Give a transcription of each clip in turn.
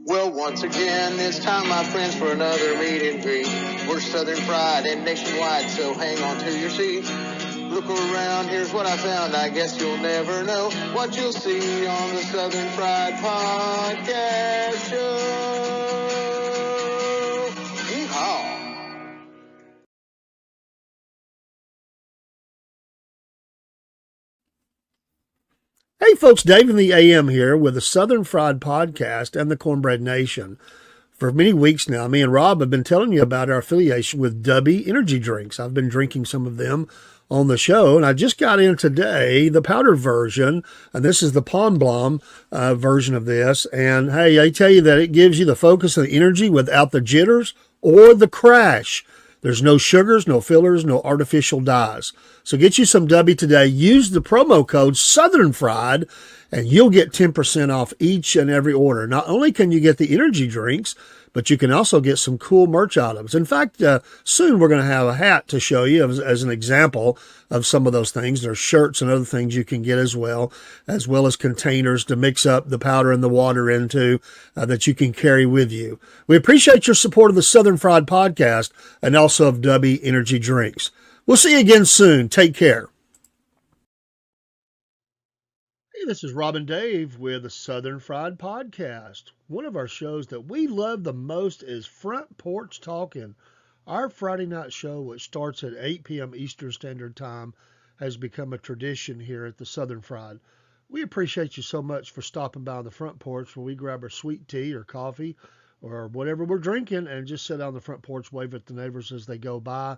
Well, once again, it's time, my friends, for another meet and greet. We're Southern Fried and nationwide, so hang on to your seats. Look around, here's what I found. I guess you'll never know what you'll see on the Southern Fried Podcast Show. Yeehaw! Hey folks, Dave in the AM here with the Southern Fried Podcast and the Cornbread Nation. For many weeks now, me and Rob have been telling you about our affiliation with Dubby Energy Drinks. I've been drinking some of them on the show, and I just got in today the powder version, and this is the Pond Blom version of this. And hey, I tell you that it gives you the focus and the energy without the jitters or the crash. There's no sugars, no fillers, no artificial dyes. So get you some Dubby today. Use the promo code Southern Fried, and you'll get 10% off each and every order. Not only can you get the energy drinks, but you can also get some cool merch items. In fact, soon we're going to have a hat to show you as an example of some of those things. There's shirts and other things you can get as well as containers to mix up the powder and the water into that you can carry with you. We appreciate your support of the Southern Fried Podcast and also of Dubby Energy Drinks. We'll see you again soon. Take care. Hey, this is Robin Dave with the Southern Fried Podcast. One of our shows that we love the most is Front Porch Talking. Our Friday night show, which starts at 8 p.m. Eastern Standard Time, has become a tradition here at the Southern Fried. We appreciate you so much for stopping by on the front porch where we grab our sweet tea or coffee or whatever we're drinking and just sit on the front porch, wave at the neighbors as they go by,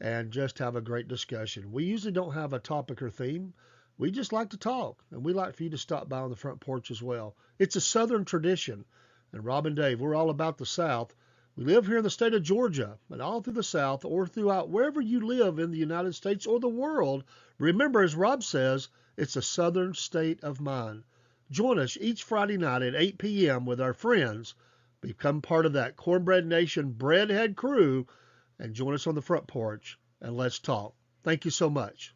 and just have a great discussion. We usually don't have a topic or theme. We just like to talk, and we like for you to stop by on the front porch as well. It's a Southern tradition, and Rob and Dave, we're all about the South. We live here in the state of Georgia, and all through the South or throughout wherever you live in the United States or the world, remember, as Rob says, it's a Southern state of mind. Join us each Friday night at 8 p.m. with our friends. Become part of that Cornbread Nation Breadhead crew, and join us on the front porch, and let's talk. Thank you so much.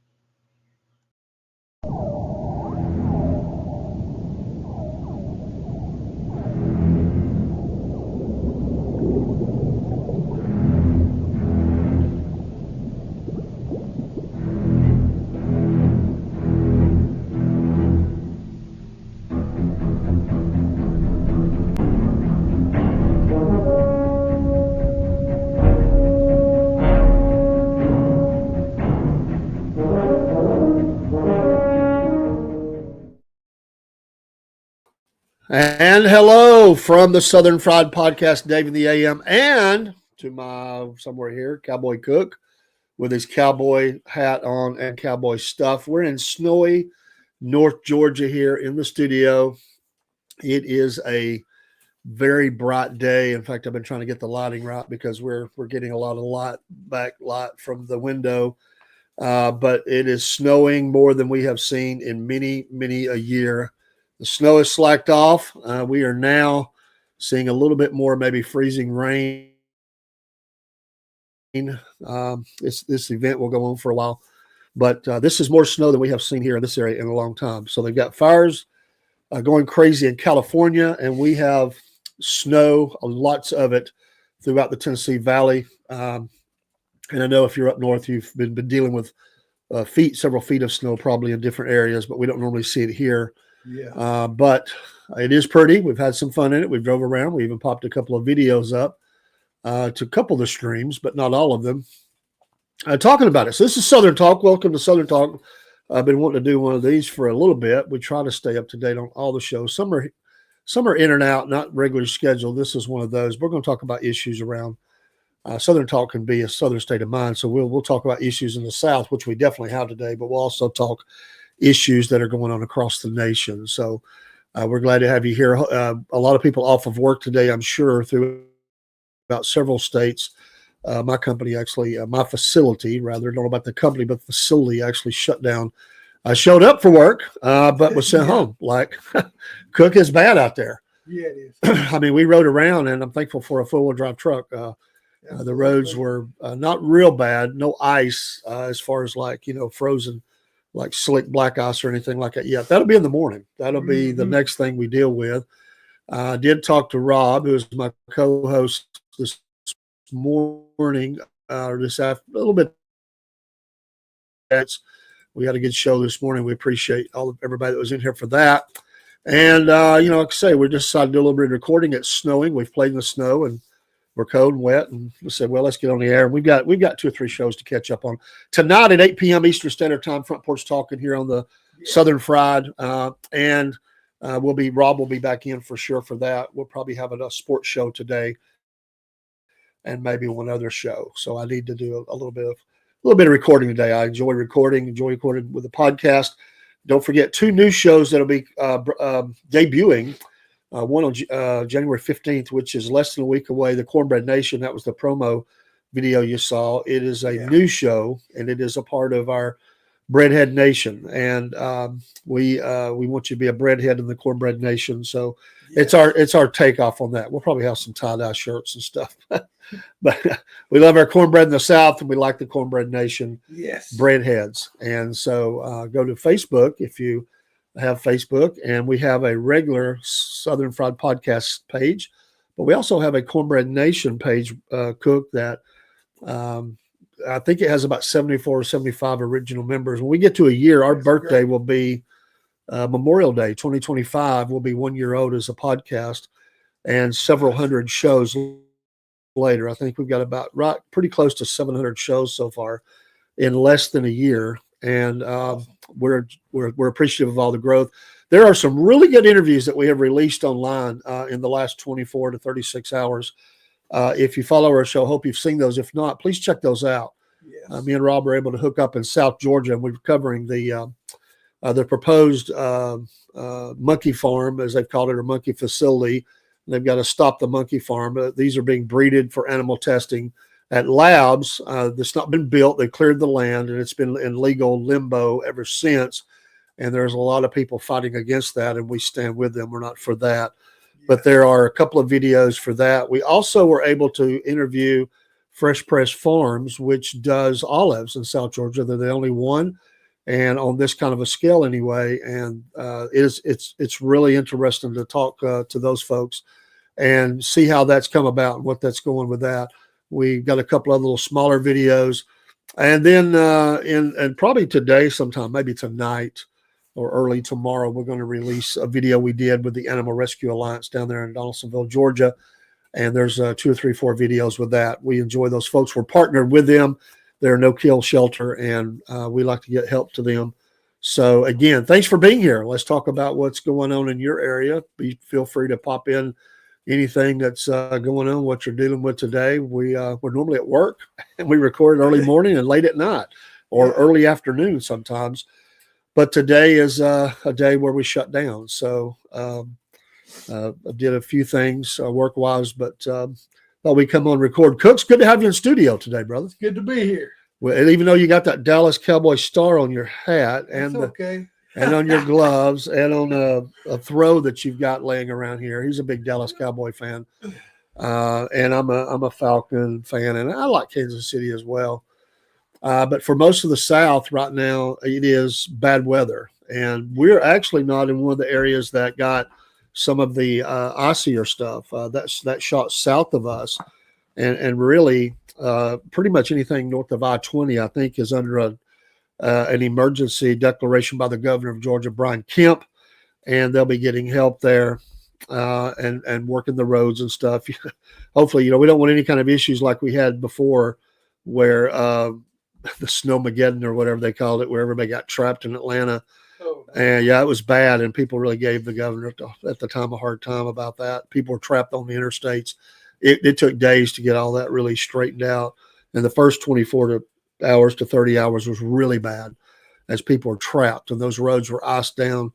And hello from the Southern Fried Podcast, Dave in the AM, and to my somewhere here, Cowboy Cook with his cowboy hat on and cowboy stuff. We're in snowy North Georgia here in the studio. It is a very bright day. In fact, I've been trying to get the lighting right because we're getting a lot of light from the window. But it is snowing more than we have seen in many a year. The snow is slacked off. We are now seeing a little bit more maybe freezing rain. This event will go on for a while. But this is more snow than we have seen here in this area in a long time. So they've got fires going crazy in California, and we have snow, lots of it, throughout the Tennessee Valley. And I know if you're up north, you've been dealing with several feet of snow probably in different areas, but we don't normally see it here. Yeah. But it is pretty. We've had some fun in it. We drove around. We even popped a couple of videos up to a couple of the streams, but not all of them. Talking about it. So this is Southern Talk. Welcome to Southern Talk. I've been wanting to do one of these for a little bit. We try to stay up to date on all the shows. Some are in and out, not regularly scheduled. This is one of those. We're going to talk about issues around Southern Talk can be a Southern state of mind. So we'll talk about issues in the South, which we definitely have today, but we'll also talk issues that are going on across the nation. So we're glad to have you here. A lot of people off of work today, I'm sure, through about several states. My company actually, my facility, rather, don't know about the company, but the facility actually shut down. I showed up for work, but was sent home. Like, Cook is bad out there. Yeah, it is. I mean, we rode around, and I'm thankful for a four-wheel drive truck. The roads were not real bad, no ice as far as frozen, like slick black ice or anything like that yet. That'll be in the morning. That'll be the next thing we deal with. I did talk to Rob, who is my co-host this morning, or this after a little bit. We had a good show this morning. We appreciate everybody that was in here for that. And like I say, we just decided to do a little bit of recording. It's snowing. We've played in the snow and we're cold and wet. And we said, well, let's get on the air. We've got 2 or 3 shows to catch up on tonight at 8 p.m. Eastern Standard Time. Front Porch Talking here on the Southern Fried, and Rob will be back in for sure for that. We'll probably have a sports show today, and maybe one other show. So I need to do a little bit of recording today. I enjoy recording with the podcast. Don't forget 2 new shows that'll be debuting. One on January 15th, which is less than a week away. The Cornbread Nation. That was the promo video you saw. It is a new show, and it is a part of our Breadhead Nation, and we want you to be a breadhead in the Cornbread Nation. So it's our takeoff on that. We'll probably have some tie-dye shirts and stuff, but we love our cornbread in the South, and we like the Cornbread Nation. Yes, breadheads. And so go to Facebook if you have Facebook, and we have a regular Southern Fried Podcast page, but we also have a Cornbread Nation page, Cook, that I think it has about 74 or 75 original members. When we get to a year, our birthday will be Memorial Day 2025. Will be 1 year old as a podcast, and several hundred shows later. I think we've got pretty close to 700 shows so far in less than a year, and we're appreciative of all the growth. There are some really good interviews that we have released online in the last 24 to 36 hours. If you follow our show, hope you've seen those. If not, please check those out. Yes. Me and Rob are able to hook up in South Georgia, and we're covering the proposed monkey farm, as they've called it, or monkey facility. They've got to stop the monkey farm. These are being breeded for animal testing at labs that's not been built. They cleared the land, and it's been in legal limbo ever since. And there's a lot of people fighting against that, and we stand with them. We're not for that. But there are a couple of videos for that. We also were able to interview Fresh Press Farms, which does olives in South Georgia. They're the only one, and on this kind of a scale anyway. And it's really interesting to talk to those folks and see how that's come about and what that's going with that. We got a couple of little smaller videos, and then and probably today sometime, maybe tonight or early tomorrow, we're going to release a video we did with the Animal Rescue Alliance down there in Donaldsonville, Georgia. And there's 2 or 3, 4 videos with that. We enjoy those folks. We're partnered with them. They're a no-kill shelter, and we like to get help to them. So, again, thanks for being here. Let's talk about what's going on in your area. Feel free to pop in anything that's going on, what you're dealing with today. We're normally at work, and we record early morning and late at night or early afternoon sometimes. But today is a day where we shut down. So I did a few things work-wise, but thought we'd come on and record. Cooks, good to have you in studio today, brother. It's good to be here. Well, even though you got that Dallas Cowboy star on your hat and and on your gloves and on a throw that you've got laying around here. He's a big Dallas Cowboy fan, and I'm a Falcon fan, and I like Kansas City as well. But for most of the South right now, it is bad weather, and we're actually not in one of the areas that got some of the icier stuff that shot south of us, and really pretty much anything north of I-20, I think, is under an emergency declaration by the governor of Georgia, Brian Kemp, and they'll be getting help there and working the roads and stuff. Hopefully, we don't want any kind of issues like we had before, where the Snowmageddon or whatever they called it, where everybody got trapped in Atlanta. And it was bad, and people really gave the governor at the time a hard time about that. People were trapped on the interstates. It took days to get all that really straightened out, and the first 24 hours to 30 hours was really bad as people were trapped, and those roads were iced down.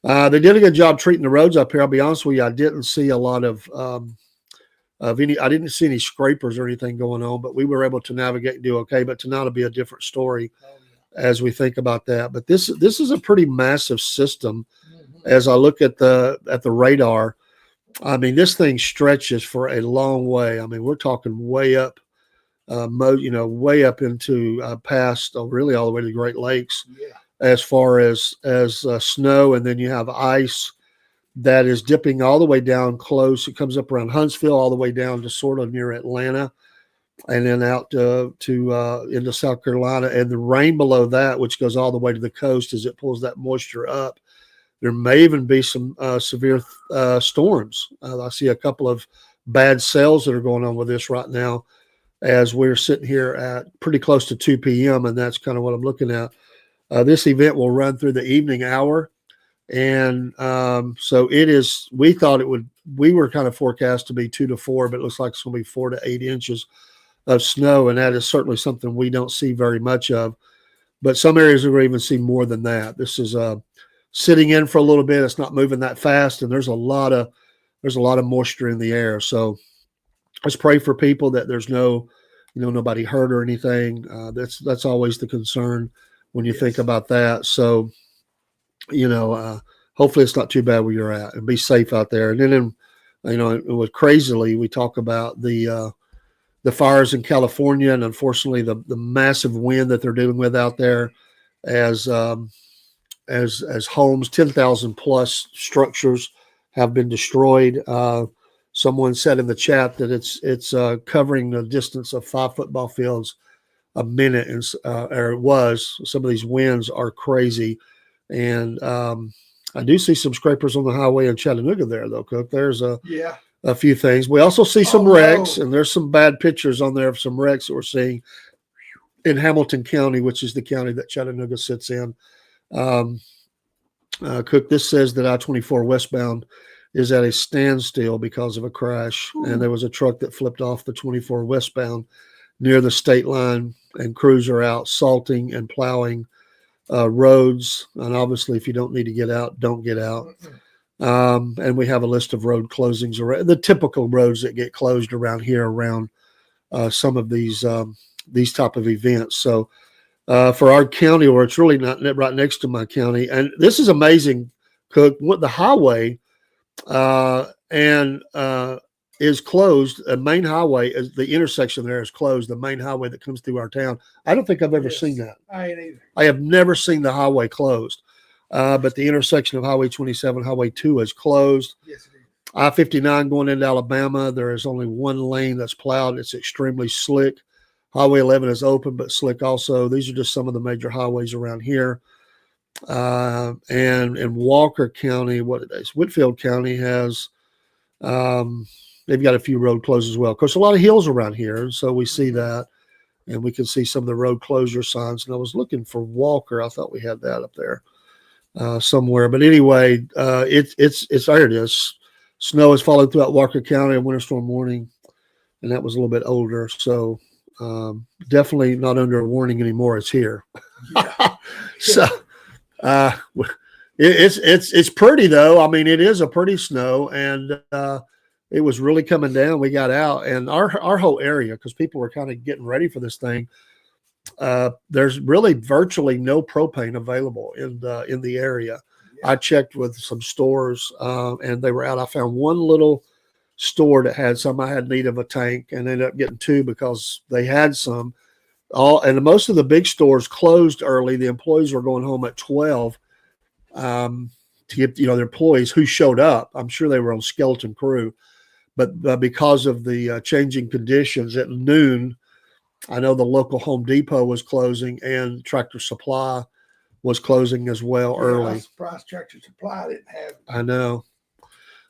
They did a good job treating the roads up here. I'll be honest with you, I didn't see a lot of any. I didn't see any scrapers or anything going on, but we were able to navigate and do okay. But tonight will be a different story as we think about that. But this is a pretty massive system. As I look at the radar, I mean, this thing stretches for a long way. I mean, we're talking way up, way up into past, really all the way to the Great Lakes, as far as snow, and then you have ice that is dipping all the way down close. It comes up around Huntsville, all the way down to sort of near Atlanta, and then out to into South Carolina. And the rain below that, which goes all the way to the coast as it pulls that moisture up. There may even be some severe storms. I see a couple of bad cells that are going on with this right now as we're sitting here at pretty close to 2 p.m., and that's kind of what I'm looking at. This event will run through the evening hour. And so it is, we were kind of forecast to be 2 to 4, but it looks like it's going to be 4 to 8 inches of snow. And that is certainly something we don't see very much of. But some areas are going to even see more than that. This is sitting in for a little bit. It's not moving that fast. And there's a lot of moisture in the air. So let's pray for people that there's nobody hurt or anything. That's always the concern when you think about that. So, hopefully it's not too bad where you're at, and be safe out there. And then, with crazily, we talk about the fires in California, and unfortunately the massive wind that they're dealing with out there as homes, 10,000 plus structures have been destroyed. Someone said in the chat that it's covering a distance of 5 football fields a minute, and or it was. Some of these winds are crazy. And I do see some scrapers on the highway in Chattanooga there, though, Cook. There's a few things. We also see some wrecks, and there's some bad pictures on there of some wrecks that we're seeing in Hamilton County, which is the county that Chattanooga sits in. Cook, this says that I-24 westbound is at a standstill because of a crash. Ooh. And there was a truck that flipped off the 24 westbound near the state line, and crews are out salting and plowing roads. And obviously, if you don't need to get out, don't get out. And we have a list of road closings, the typical roads that get closed around here around some of these type of events. So for our county, or it's really not right next to my county, and this is amazing, Cook, what the highway is closed. A main highway, is the intersection there is closed. The main highway that comes through our town. I don't think I've ever seen that. I ain't either. I have never seen the highway closed. But the intersection of Highway 27, Highway 2 is closed. Yes, it is. I-59 going into Alabama, there is only one lane that's plowed. It's extremely slick. Highway 11 is open, but slick also. These are just some of the major highways around here. And in Walker County, Whitfield County has, they've got a few road closures as well. Of course, a lot of hills around here, and so we see that. And we can see some of the road closure signs. And I was looking for Walker. I thought we had that up there somewhere. But anyway, it's there it is. Snow is falling throughout Walker County on Winter Storm warning, and that was a little bit older. So definitely not under a warning anymore. It's here. Yeah. So it's pretty though. I mean, it is a pretty snow, and it was really coming down. We got out, and our whole area, because people were kind of getting ready for this thing. There's really virtually no propane available in the area. Yeah. I checked with some stores, and they were out. I found one little store that had some. I had need of a tank, and ended up getting 2 because they had some. And most of the big stores closed early. The employees were going home at 12 to get their employees who showed up. I'm sure they were on skeleton crew, but because of the changing conditions at noon. I know the local Home Depot was closing, and Tractor Supply was closing as well early. I'm surprised Tractor Supply didn't have it. I know.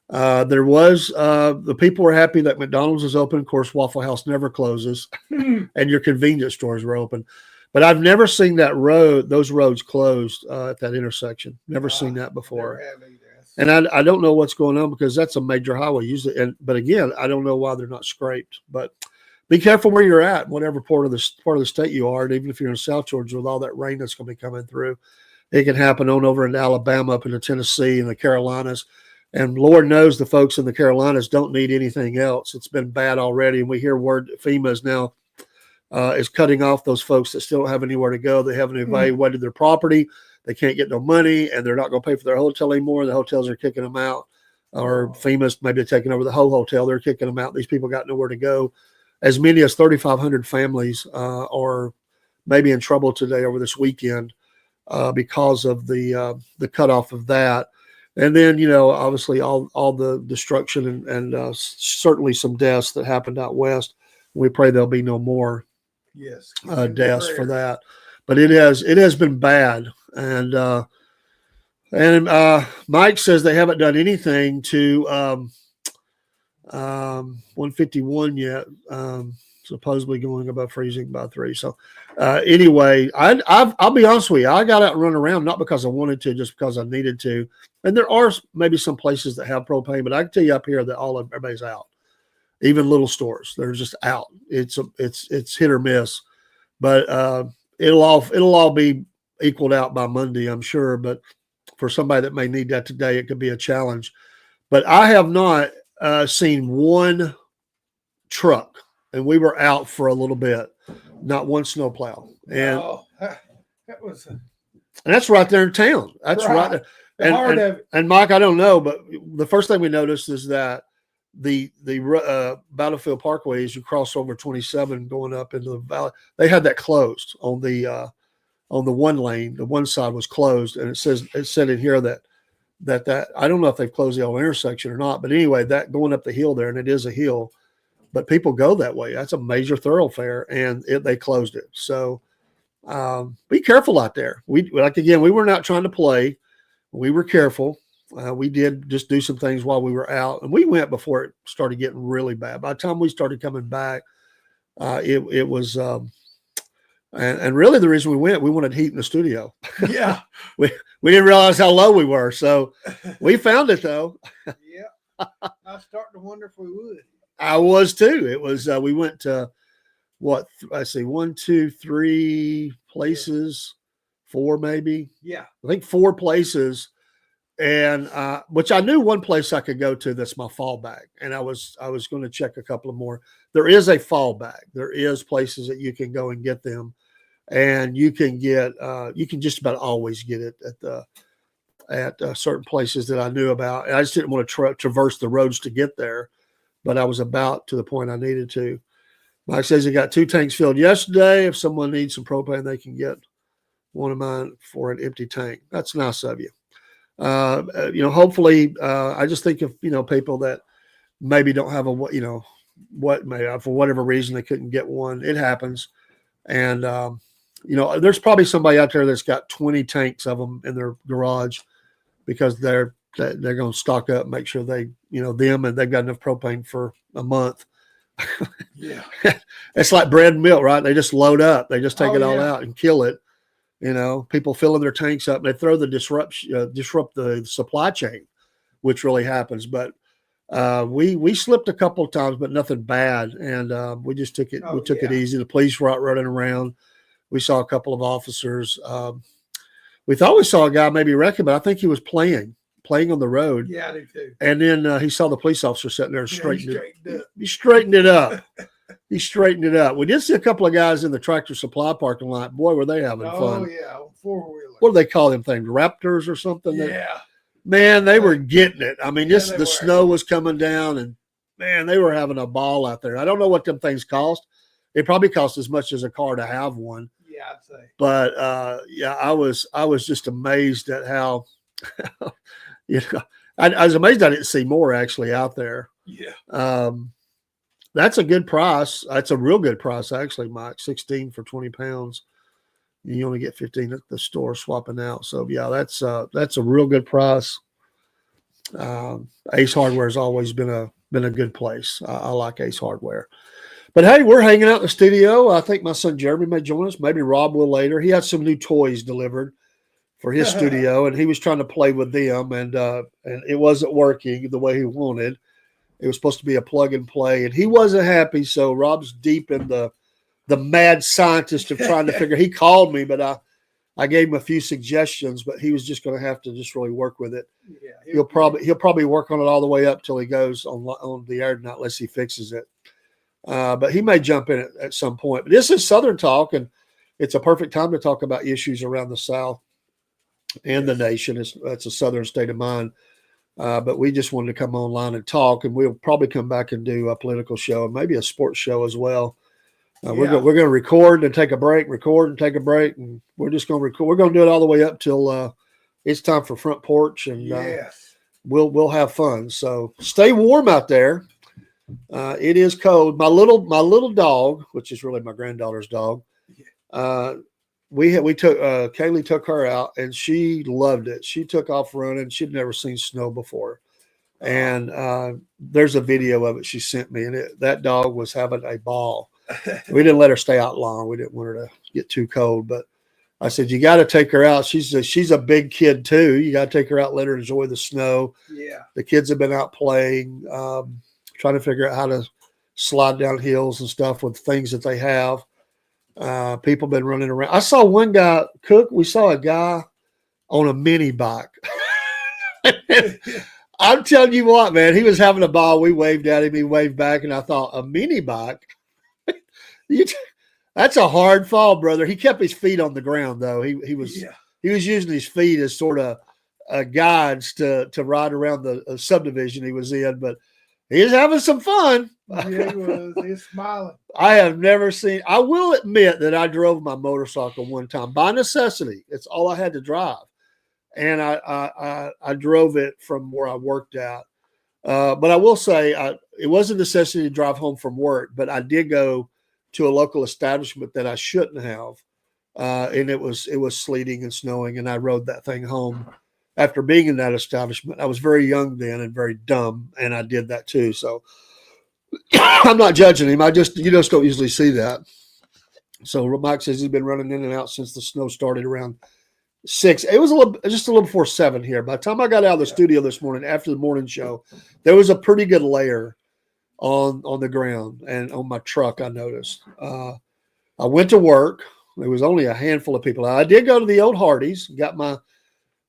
There was the people were happy that McDonald's is open. Of course, Waffle House never closes, and your convenience stores were open. But I've never seen those roads closed at that intersection. Never seen that before. Never have either. And I don't know what's going on, because that's a major highway usually. But again, I don't know why they're not scraped. But be careful where you're at, whatever part of the state you are. And even if you're in South Georgia with all that rain that's going to be coming through, it can happen on over in Alabama, up into Tennessee and the Carolinas. And Lord knows the folks in the Carolinas don't need anything else. It's been bad already. And we hear word FEMA is now is cutting off those folks that still don't have anywhere to go. They haven't evaluated their property. They can't get no money, and they're not going to pay for their hotel anymore. The hotels are kicking them out, or FEMA's maybe taking over the whole hotel. They're kicking them out. These people got nowhere to go. As many as 3,500 families are maybe in trouble today over this weekend because of the cutoff of that. And then, obviously all the destruction and certainly some deaths that happened out west. We pray there'll be no more Yes. deaths for that. But it has been bad. And Mike says they haven't done anything to 151 yet. Supposedly going above freezing by 3. So anyway, I'll be honest with you. I got out and run around, not because I wanted to, just because I needed to. And there are maybe some places that have propane, but I can tell you up here that everybody's out. Even little stores, they're just out. It's hit or miss, but it'll all be equaled out by Monday, I'm sure. But for somebody that may need that today, it could be a challenge. But I have not seen one truck. And we were out for a little bit, not one snowplow. And that was, and that's right there in town. That's right there. And Mike, I don't know, but the first thing we noticed is that the Battlefield Parkway, as you cross over 27 going up into the valley, they had that closed on the one lane. The one side was closed, and it said in here that I don't know if they've closed the whole intersection or not, but anyway, that going up the hill there, and it is a hill. But people go that way. That's a major thoroughfare, and they closed it. So be careful out there. We were not trying to play. We were careful. We did just do some things while we were out, and we went before it started getting really bad. By the time we started coming back, it was and really the reason we wanted heat in the studio. Yeah. we didn't realize how low we were, so we found it though. Yeah. I was starting to wonder if we would. I was too. It was we went to what I say 1, 2, 3 places, 4 maybe. Yeah, I think 4 places, and which I knew one place I could go to that's my fallback, and I was going to check a couple of more. There is a fallback. There is places that you can go and get them, and you can just about always get it at certain places that I knew about. And I just didn't want to traverse the roads to get there. But I was about to the point I needed to. Mike says he got 2 tanks filled yesterday. If someone needs some propane, they can get one of mine for an empty tank. That's nice of you. Hopefully, I just think of, people that maybe don't have for whatever reason they couldn't get one. It happens. And, there's probably somebody out there that's got 20 tanks of them in their garage because they're going to stock up, make sure they, them, and they've got enough propane for a month. Yeah. It's like bread and milk, right? They just load up. They just take it all yeah. out and kill it. People filling their tanks up, and they throw disrupt the supply chain, which really happens. But we slipped a couple of times, but nothing bad. And we just took it. We took it easy. The police were out running around. We saw a couple of officers. We thought we saw a guy maybe wrecking, but I think he was playing on the road. Yeah, I do too. And then he saw the police officer sitting there and He straightened it up. He straightened it up. We did see a couple of guys in the Tractor Supply parking lot. Boy, were they having fun. Oh, yeah, 4-wheeler. What do they call them things? Raptors or something? Yeah. Man, they were getting it. I mean, the were. snow was coming down, and, man, they were having a ball out there. I don't know what them things cost. It probably cost as much as a car to have one. Yeah, I'd say. But, I was just amazed at how I was amazed I didn't see more actually out there. Yeah. That's a good price. That's a real good price, actually, Mike. 16 for 20 pounds. You only get 15 at the store swapping out. So yeah, that's a real good price. Ace Hardware has always been a good place. I like Ace Hardware. But hey, we're hanging out in the studio. I think my son Jeremy may join us. Maybe Rob will later. He had some new toys delivered for his studio, and he was trying to play with them, and it wasn't working the way he wanted. It was supposed to be a plug and play, and he wasn't happy. So Rob's deep in the mad scientist of trying to figure. He called me, but I gave him a few suggestions, but he was just going to have to just really work with it. Yeah, he'll probably work on it all the way up till he goes on the air tonight, unless he fixes it. But he may jump in at some point. But this is Southern Talk, and it's a perfect time to talk about issues around the South and the nation. It's a Southern state of mind. But we just wanted to come online and talk, and we'll probably come back and do a political show and maybe a sports show as well. We're going to record and take a break, and we're just going to record. We're going to do it all the way up till it's time for Front Porch, and we'll have fun. So stay warm out there. It is cold. My little dog, which is really my granddaughter's dog, we took Kaylee took her out and she loved it. She took off running. She'd never seen snow before, and there's a video of it she sent me, and that dog was having a ball. We didn't let her stay out long. We didn't want her to get too cold, but I said, you got to take her out. She's a big kid too. You got to take her out, let her enjoy the snow. Yeah. The kids have been out playing, trying to figure out how to slide down hills and stuff with things that they have. People been running around. I saw one guy, Cook, we saw a guy on a mini bike. I'm telling you what, man, he was having a ball. We waved at him. He waved back, and I thought, a mini bike? That's a hard fall, brother. He kept his feet on the ground, though. He was using his feet as sort of guides to ride around the subdivision he was in, but he was having some fun. Yeah, he was. He was smiling. I have never seen. I will admit that I drove my motorcycle one time by necessity. It's all I had to drive, and I drove it from where I worked at. But I will say it was a necessity to drive home from work, but I did go to a local establishment that I shouldn't have. And it was sleeting and snowing, and I rode that thing home after being in that establishment. I was very young then and very dumb, and I did that too. So I'm not judging him. You just don't usually see that. So Mike says he's been running in and out since the snow started around 6. It was just a little before 7 here. By the time I got out of the studio this morning after the morning show, there was a pretty good layer on the ground and on my truck. I noticed. I went to work. There was only a handful of people. I did go to the old Hardee's, got my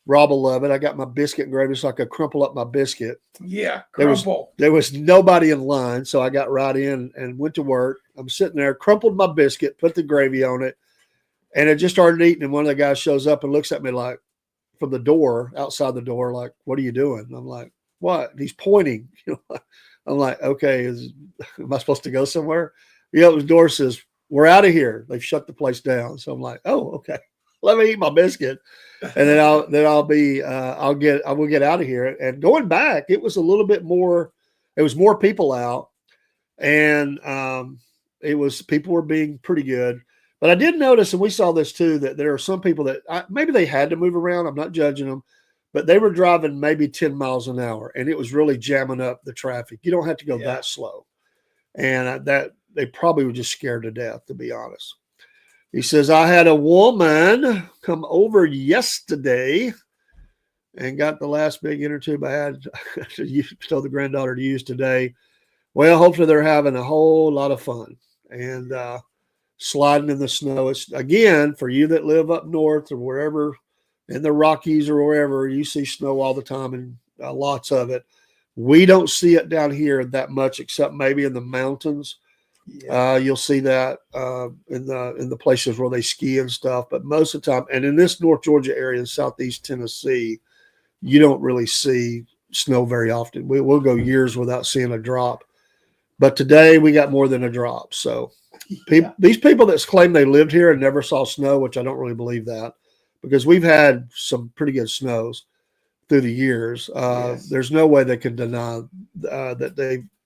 Rob will love it. I got my biscuit and gravy so I could crumple up my biscuit. Yeah, crumple. There was nobody in line, so I got right in and went to work. I'm sitting there, crumpled my biscuit, put the gravy on it, and I just started eating. And one of the guys shows up and looks at me like from the door, outside the door, like, "What are you doing?" And I'm like, "What?" And he's pointing. I'm like, "Okay, am I supposed to go somewhere?" He opens the door, says, "We're out of here. They've shut the place down." So I'm like, "Oh, okay. Let me eat my biscuit, and then I will get out of here." And going back, it was a little bit more. It was more people out, and people were being pretty good. But I did notice, and we saw this too, that there are some people that maybe they had to move around. I'm not judging them, but they were driving maybe 10 miles an hour, and it was really jamming up the traffic. You don't have to go that slow, and that they probably were just scared to death, to be honest. He says, I had a woman come over yesterday and got the last big inner tube I had to tell the granddaughter to use today. Well, hopefully they're having a whole lot of fun and sliding in the snow. It's, again, for you that live up north or wherever in the Rockies or wherever, you see snow all the time and lots of it. We don't see it down here that much, except maybe in the mountains. Yeah. You'll see that in the places where they ski and stuff, but most of the time, and in this North Georgia area and Southeast Tennessee, you don't really see snow very often. We'll go years without seeing a drop, but today we got more than a drop. So these people that claim they lived here and never saw snow, which I don't really believe that, because we've had some pretty good snows through the years. There's no way they can deny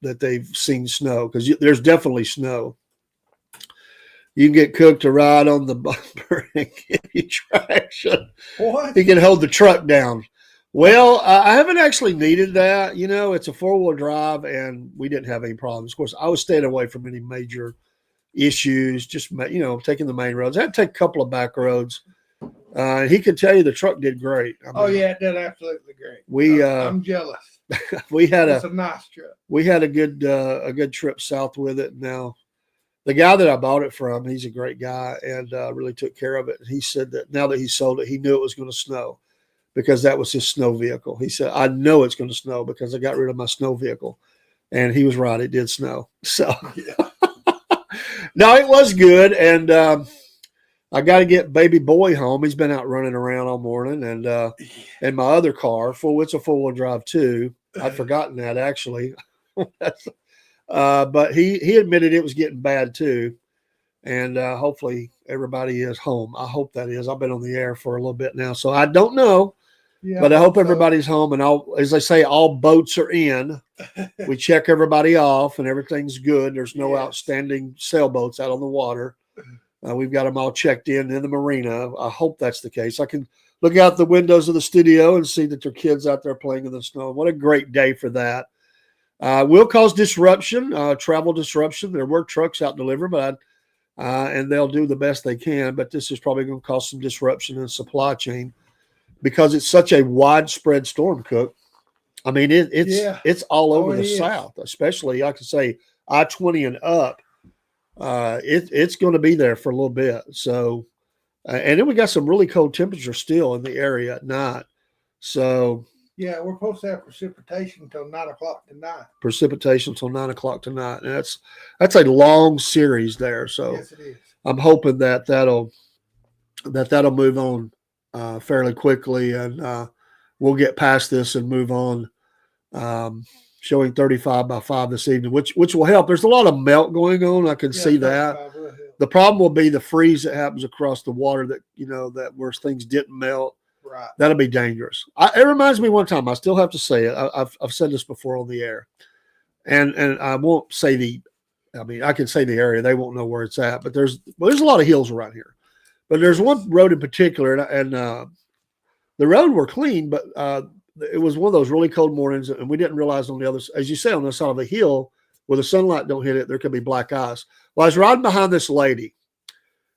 that they've seen snow, because there's definitely snow. You can get Cook to ride on the bumper and give you traction. What? He can hold the truck down. Well, I haven't actually needed that. It's a 4-wheel drive, and we didn't have any problems. Of course, I was staying away from any major issues, just, taking the main roads. I had to take a couple of back roads. He could tell you the truck did great. It did absolutely great. I'm jealous. It's a nice trip. We had a good trip south with it. Now, the guy that I bought it from, he's a great guy and really took care of it. He said that now that he sold it, he knew it was going to snow because that was his snow vehicle. He said, I know it's going to snow because I got rid of my snow vehicle. And he was right. It did snow. So, no, it was good. And I got to get baby boy home. He's been out running around all morning. And my other car, it's a 4-wheel drive too. I'd forgotten that, actually. But he admitted it was getting bad too. And hopefully everybody is home. I hope that is. I've been on the air for a little bit now, so I don't know. Yeah, but I hope everybody's home, and as they say, all boats are in. We check everybody off, and everything's good. There's no outstanding sailboats out on the water. We've got them all checked in the marina. I hope that's the case. I can look out the windows of the studio and see that there are kids out there playing in the snow. What a great day for that. Will cause disruption, travel disruption. There were trucks out delivering, but and they'll do the best they can. But this is probably going to cause some disruption in the supply chain because it's such a widespread storm, Cook. I mean, it's all over the South, especially, I could say, I-20 and up. It's going to be there for a little bit. So, and then we got some really cold temperatures still in the area at night. So, yeah, we're supposed to have precipitation until 9 o'clock tonight. Precipitation until 9 o'clock tonight, and that's a long series there. So, yes, it is. I'm hoping that'll move on fairly quickly, and we'll get past this and move on. Showing 35 by 5 this evening, which will help. There's a lot of melt going on. I can see that. The problem will be the freeze that happens across the water that where things didn't melt. Right. That'll be dangerous. It reminds me one time, I still have to say it. I've said this before on the air, and I won't say I can say the area. They won't know where it's at, but there's a lot of hills around here. But there's one road in particular, and the road were clean, but it was one of those really cold mornings, and we didn't realize on the other, as you say, on the side of the hill where the sunlight don't hit it, there could be black ice. Well, I was riding behind this lady,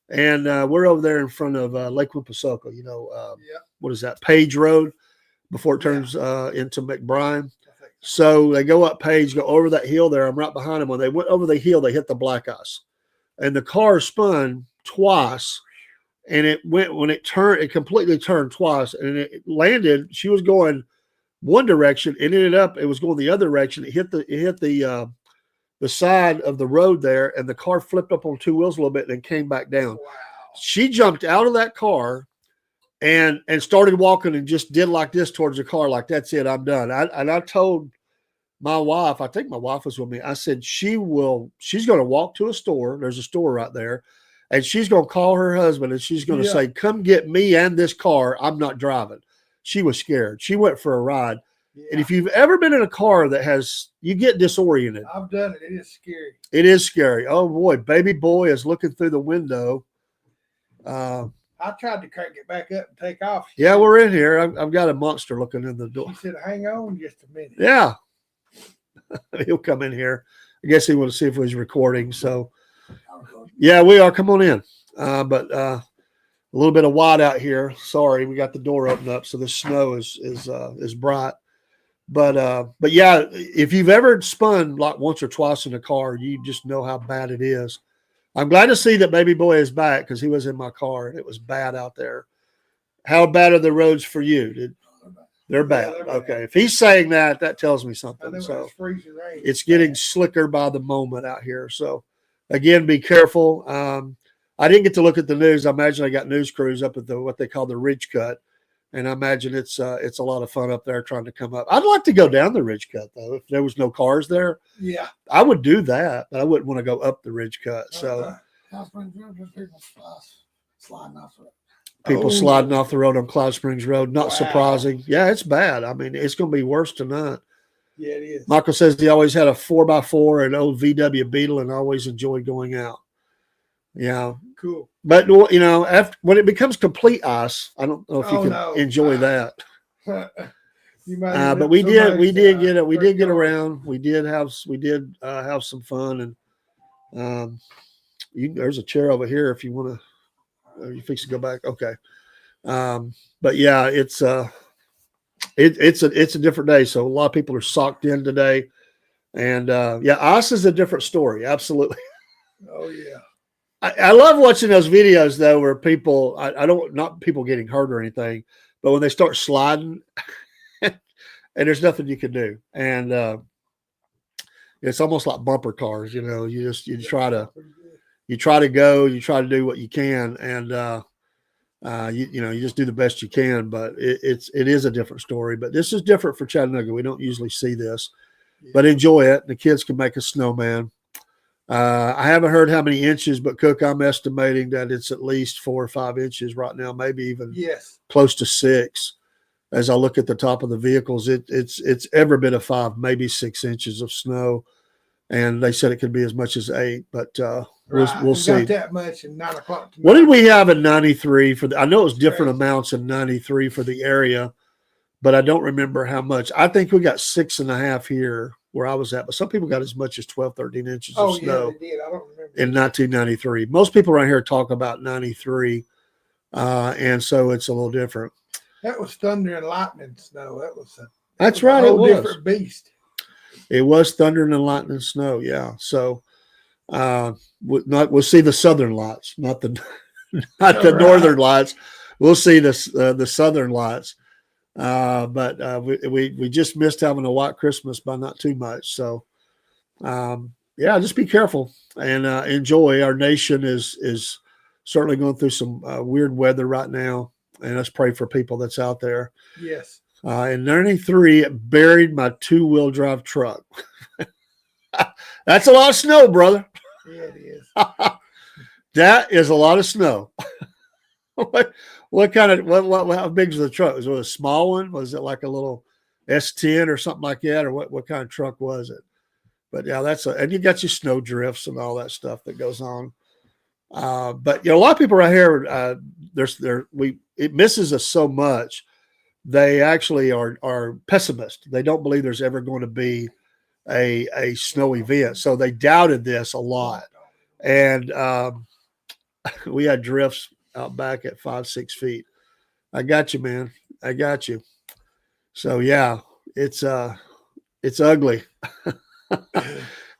and we're over there in front of Lake Winnepesaukah, what is that, Page Road, before it turns into McBride. So they go up Page, go over that hill there. I'm right behind them. When they went over the hill, they hit the black ice, and the car spun twice. And when it turned, it completely turned twice, and it landed. She was going one direction, and it was going the other direction. It hit the side of the road there, and the car flipped up on two wheels a little bit and then came back down. Wow. She jumped out of that car and started walking and just did like this towards the car, like, that's it, I'm done. I told my wife, I think my wife was with me, I said she's going to walk to a store. There's a store right there. And she's going to call her husband, and she's going to say, come get me and this car. I'm not driving. She was scared. She went for a ride. Yeah. And if you've ever been in a car you get disoriented. I've done it. It is scary. It is scary. Oh, boy. Baby boy is looking through the window. I tried to crank it back up and take off. Yeah, we're in here. I've got a monster looking in the door. She said, hang on just a minute. Yeah. He'll come in here. I guess he wanted to see if he was recording, so. Yeah, we are. Come on in. But a little bit of white out here. Sorry, we got the door opened up, so the snow is bright. But yeah, if you've ever spun like once or twice in a car, you just know how bad it is. I'm glad to see that baby boy is back because he was in my car and it was bad out there. How bad are the roads for you? They're bad. Okay, if he's saying that tells me something. So it's getting slicker by the moment out here. So. Again, be careful. I didn't get to look at the news. I imagine I got news crews up at what they call the Ridge Cut, and I imagine it's a lot of fun up there trying to come up. I'd like to go down the Ridge Cut though. If there was no cars there, yeah, I would do that, but I wouldn't want to go up the Ridge Cut. So people sliding off the road on Cloud Springs Road. Not surprising. Yeah, it's bad. I mean, it's going to be worse tonight. Yeah, it is. Michael says he always had a 4x4 and old VW Beetle and always enjoyed going out. Yeah. Cool. But, when it becomes complete ice, I don't know if you can enjoy that. But we did get around. We did have some fun. And there's a chair over here if you want to, you fix to go back. Okay. But yeah, it's a different day. So a lot of people are socked in today, and ice is a different story. Absolutely. Oh yeah. I love watching those videos though, where people, not people getting hurt or anything, but when they start sliding and there's nothing you can do. And it's almost like bumper cars, you try to go, you try to do what you can. And, you just do the best you can, but it is a different story. But this is different for Chattanooga. We don't usually see this, but enjoy it. The kids can make a snowman. I haven't heard how many inches, but Cook, I'm estimating that it's at least 4 or 5 inches right now, maybe even close to 6. as I look at the top of the vehicles, it's every bit of 5, maybe 6 inches of snow, and they said it could be as much as 8. But we'll see. Got that much at 9 o'clock tonight. What did we have in '93 for? I know it was different amounts in '93 for the area, but I don't remember how much. I think we got 6.5 here where I was at, but some people got as much as 12, 13 inches of snow. They did. I don't remember. In 1993. Most people around here talk about 93, and so it's a little different. That was thunder and lightning snow. That's right. It was a different beast. It was thunder and lightning snow. Yeah. So we'll see the southern lights, not the northern lights. We'll see the southern lights. But we just missed having a white Christmas by not too much. So yeah, just be careful and enjoy. Our nation is certainly going through some weird weather right now, and let's pray for people that's out there. Yes. In '93, it buried my 2-wheel drive truck. That's a lot of snow, brother. Yeah, it is. That is a lot of snow. What kind of how big was the truck? Was it a small one? Was it like a little S10 or something like that, or what kind of truck was it? But yeah, and you got your snow drifts and all that stuff that goes on. But a lot of people right here, it misses us so much. They actually are pessimists. They don't believe there's ever going to be a snow event. So they doubted this a lot. And we had drifts out back at 5-6 feet. I got you, man. I got you. So yeah, it's ugly.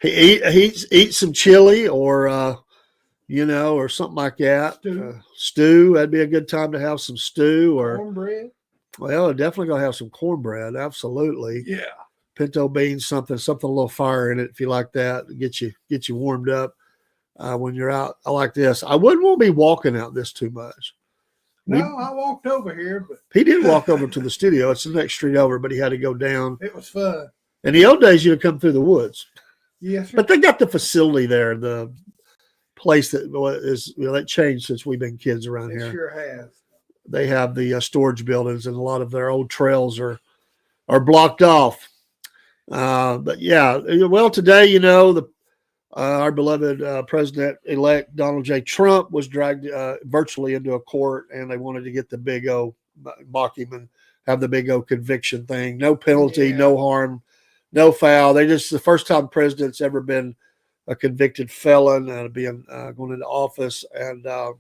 Eat some chili or or something like that. Stew. That'd be a good time to have some stew or cornbread. Well, definitely gonna have some cornbread. Absolutely. Yeah. Pinto beans, something a little fire in it if you like that. Get you warmed up when you're out. I like this. I wouldn't want to be walking out this too much. No, I walked over here, but he did walk over to the studio. It's the next street over, but he had to go down. It was fun. In the old days, you'd come through the woods. Yes, sir. But they got the facility there, the place that is that changed since we've been kids around here. It sure has. They have the storage buildings, and a lot of their old trails are blocked off. But yeah, well, today, our beloved President-elect Donald J. Trump was dragged virtually into a court, and they wanted to get the big O, mock him and have the big O conviction thing. No penalty, no harm, no foul. The first time president's ever been a convicted felon being going into office. And, I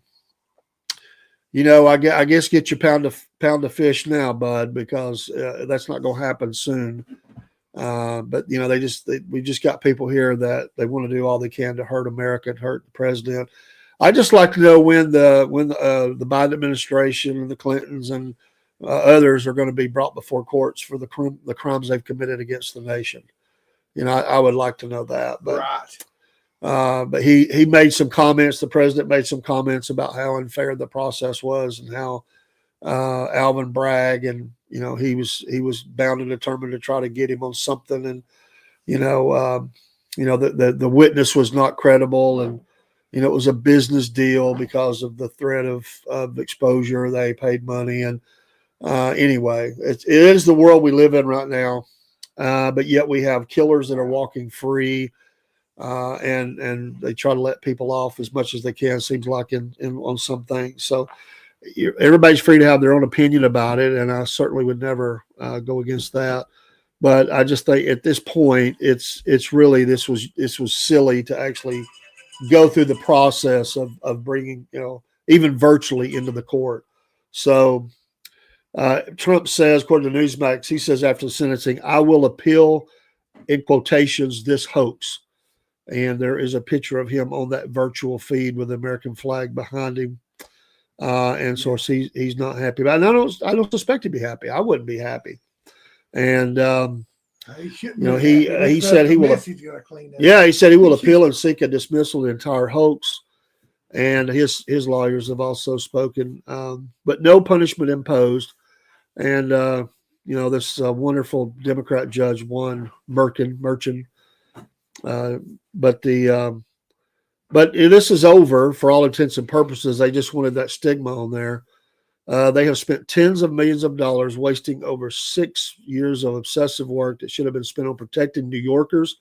guess get your pound of fish now, bud, because that's not going to happen soon. But we just got people here that they want to do all they can to hurt America and hurt the president. I just like to know when the Biden administration and the Clintons and others are going to be brought before courts for the crimes they've committed against the nation. I would like to know that. But, right. But he made some comments. The president made some comments about how unfair the process was and how Alvin Bragg and he was bound and determined to try to get him on something, and the witness was not credible, and it was a business deal because of the threat of exposure. They paid money, and anyway, it is the world we live in right now. But yet we have killers that are walking free, and they try to let people off as much as they can. Seems like on some things. So everybody's free to have their own opinion about it, and I certainly would never go against that. But I just think at this point, it's really this was silly to actually go through the process of bringing even virtually into the court. So Trump says, according to Newsmax, he says after the sentencing, "I will appeal," in quotations, "this hoax." And there is a picture of him on that virtual feed with the American flag behind him. And so he's not happy about it. And I don't suspect he'd be happy. I wouldn't be happy. And he said he will. Yeah, he said he will appeal and seek a dismissal of the entire hoax. And his lawyers have also spoken, but no punishment imposed. And this wonderful Democrat judge won, Merchan. But this is over for all intents and purposes. They just wanted that stigma on there. They have spent tens of millions of dollars wasting over 6 years of obsessive work that should have been spent on protecting New Yorkers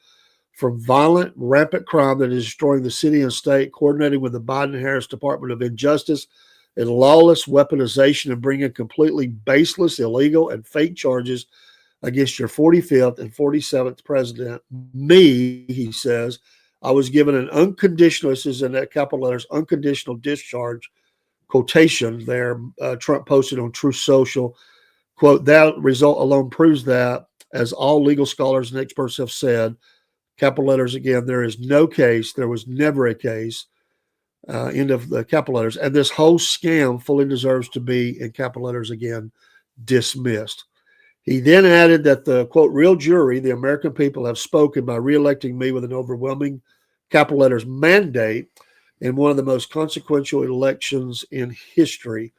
from violent, rampant crime that is destroying the city and state, coordinating with the Biden-Harris Department of Injustice and lawless weaponization and bringing completely baseless, illegal, and fake charges against your 45th and 47th president. Me, he says, I was given an unconditional, this is in that capital letters, unconditional discharge, quotation there, Trump posted on Truth Social. Quote, that result alone proves that, as all legal scholars and experts have said, capital letters again, there is no case, there was never a case, end of the capital letters, and this whole scam fully deserves to be, in capital letters again, dismissed. He then added that the, quote, real jury, the American people, have spoken by reelecting me with an overwhelming, capital letters, mandate in one of the most consequential elections in history,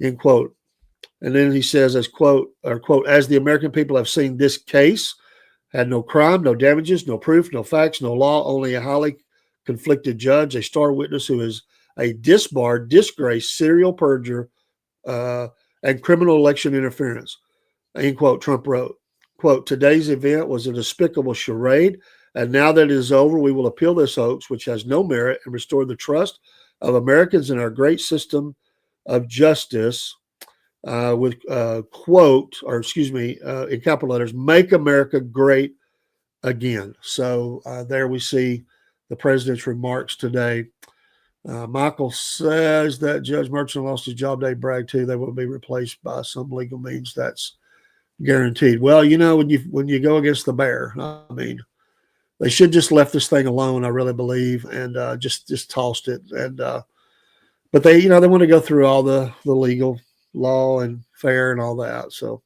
end quote. And then he says, as quote, or quote, as the American people have seen, this case had no crime, no damages, no proof, no facts, no law, only a highly conflicted judge, a star witness who is a disbarred, disgraced, serial perjurer, and criminal election interference, end quote, Trump wrote. Quote, today's event was a despicable charade, and now that it is over, we will appeal this hoax, which has no merit, and restore the trust of Americans in our great system of justice, with quote, or excuse me, in capital letters, make America great again. So there we see the president's remarks today. Michael says that Judge Merchant lost his job. They bragged too. They will be replaced by some legal means. That's guaranteed. Well, you know, when you go against the bear, I mean, they should just left this thing alone, I really believe, and just tossed it. And but they, you know, they want to go through all the legal law and fair and all that. So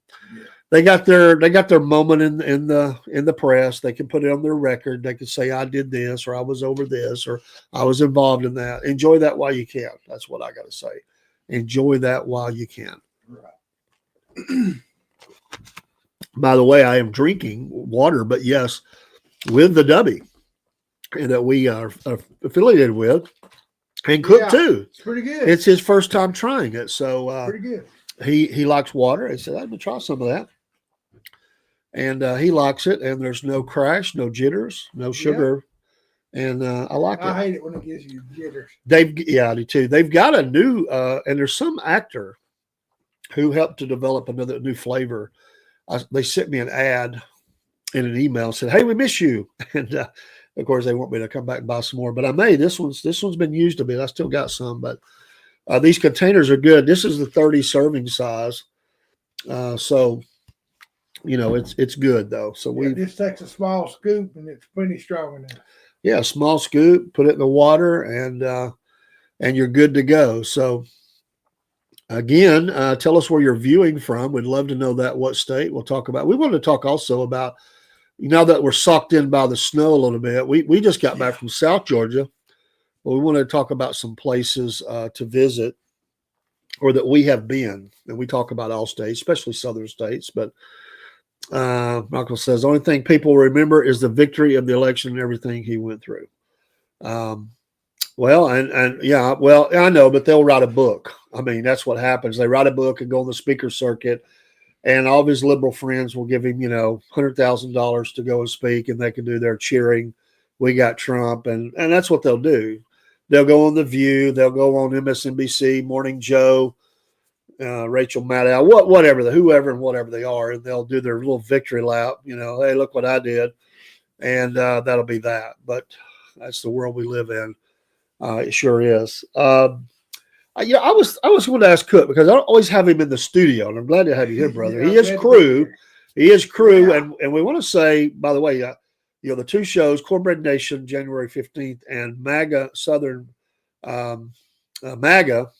they got their moment in the press. They can put it on their record. They can say I did this, or I was over this, or I was involved in that. Enjoy that while you can. That's what I got to say. Enjoy that while you can. Right. By the way, I am drinking water, but yes, with the W, and that we are affiliated with, and Cook too. It's pretty good. It's his first time trying it, so pretty good. He likes water. He said, "I'm gonna try some of that," and he likes it. And there's no crash, no jitters, no sugar, and I like it. I hate it when it gives you jitters. I do too. They've got a new, and there's some actor who helped to develop another new flavor. They sent me an ad in an email, said, "Hey, we miss you," and of course they want me to come back and buy some more. But I may. This one's been used a bit. I still got some, but these containers are good. This is the 30 serving size, so you know it's good though. So we just takes a small scoop and it's plenty strong enough. Yeah, small scoop. Put it in the water, and you're good to go. So again, tell us where you're viewing from. We'd love to know that. What state? We'll talk about. We wanted to talk also about, now that we're sucked in by the snow a little bit. We just got back from South Georgia. Well, we want to talk about some places to visit, or that we have been. And we talk about all states, especially southern states. But Michael says the only thing people remember is the victory of the election and everything he went through. Well, I know, but they'll write a book. I mean, that's what happens. They write a book and go on the speaker circuit, and all of his liberal friends will give him, $100,000 to go and speak, and they can do their cheering. We got Trump, and that's what they'll do. They'll go on The View. They'll go on MSNBC, Morning Joe, Rachel Maddow, whoever and whatever they are, and they'll do their little victory lap. Hey, look what I did, and that'll be that. But that's the world we live in. It sure is. I was going to ask Cook, because I don't always have him in the studio, and I'm glad to have you here, brother. He is crew. Yeah. And we want to say, by the way, the two shows, Cornbread Nation, January 15th, and MAGA Southern MAGA